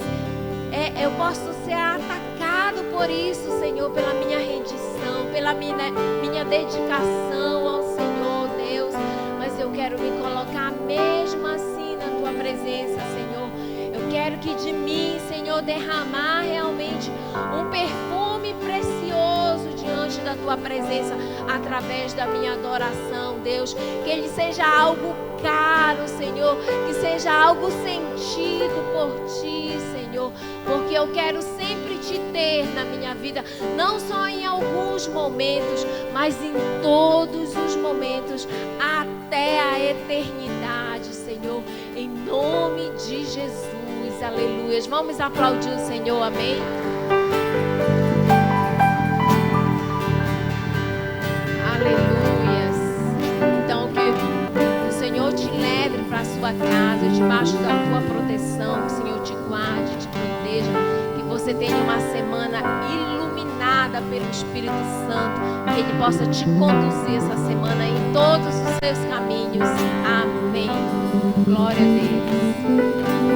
eu posso ser atacado por isso, Senhor, pela minha rendição, pela minha dedicação ao Senhor, Deus. Mas eu quero me colocar mesmo assim na Tua presença, Senhor. Eu quero que de mim, Senhor, derramar realmente um perfume precioso diante diante da tua presença através da minha adoração, Deus. Que ele seja algo caro, Senhor, que seja algo sentido por ti, Senhor, porque eu quero sempre te ter na minha vida, não só em alguns momentos, mas em todos os momentos, até a eternidade, Senhor, em nome de Jesus, aleluias. Vamos aplaudir o Senhor, amém? Aleluias. Então que o Senhor te leve para a sua casa, debaixo da tua proteção, que o Senhor te guarde, te proteja, que você tenha uma semana iluminada pelo Espírito Santo, que Ele possa te conduzir essa semana em todos os seus caminhos. Amém. Glória a Deus.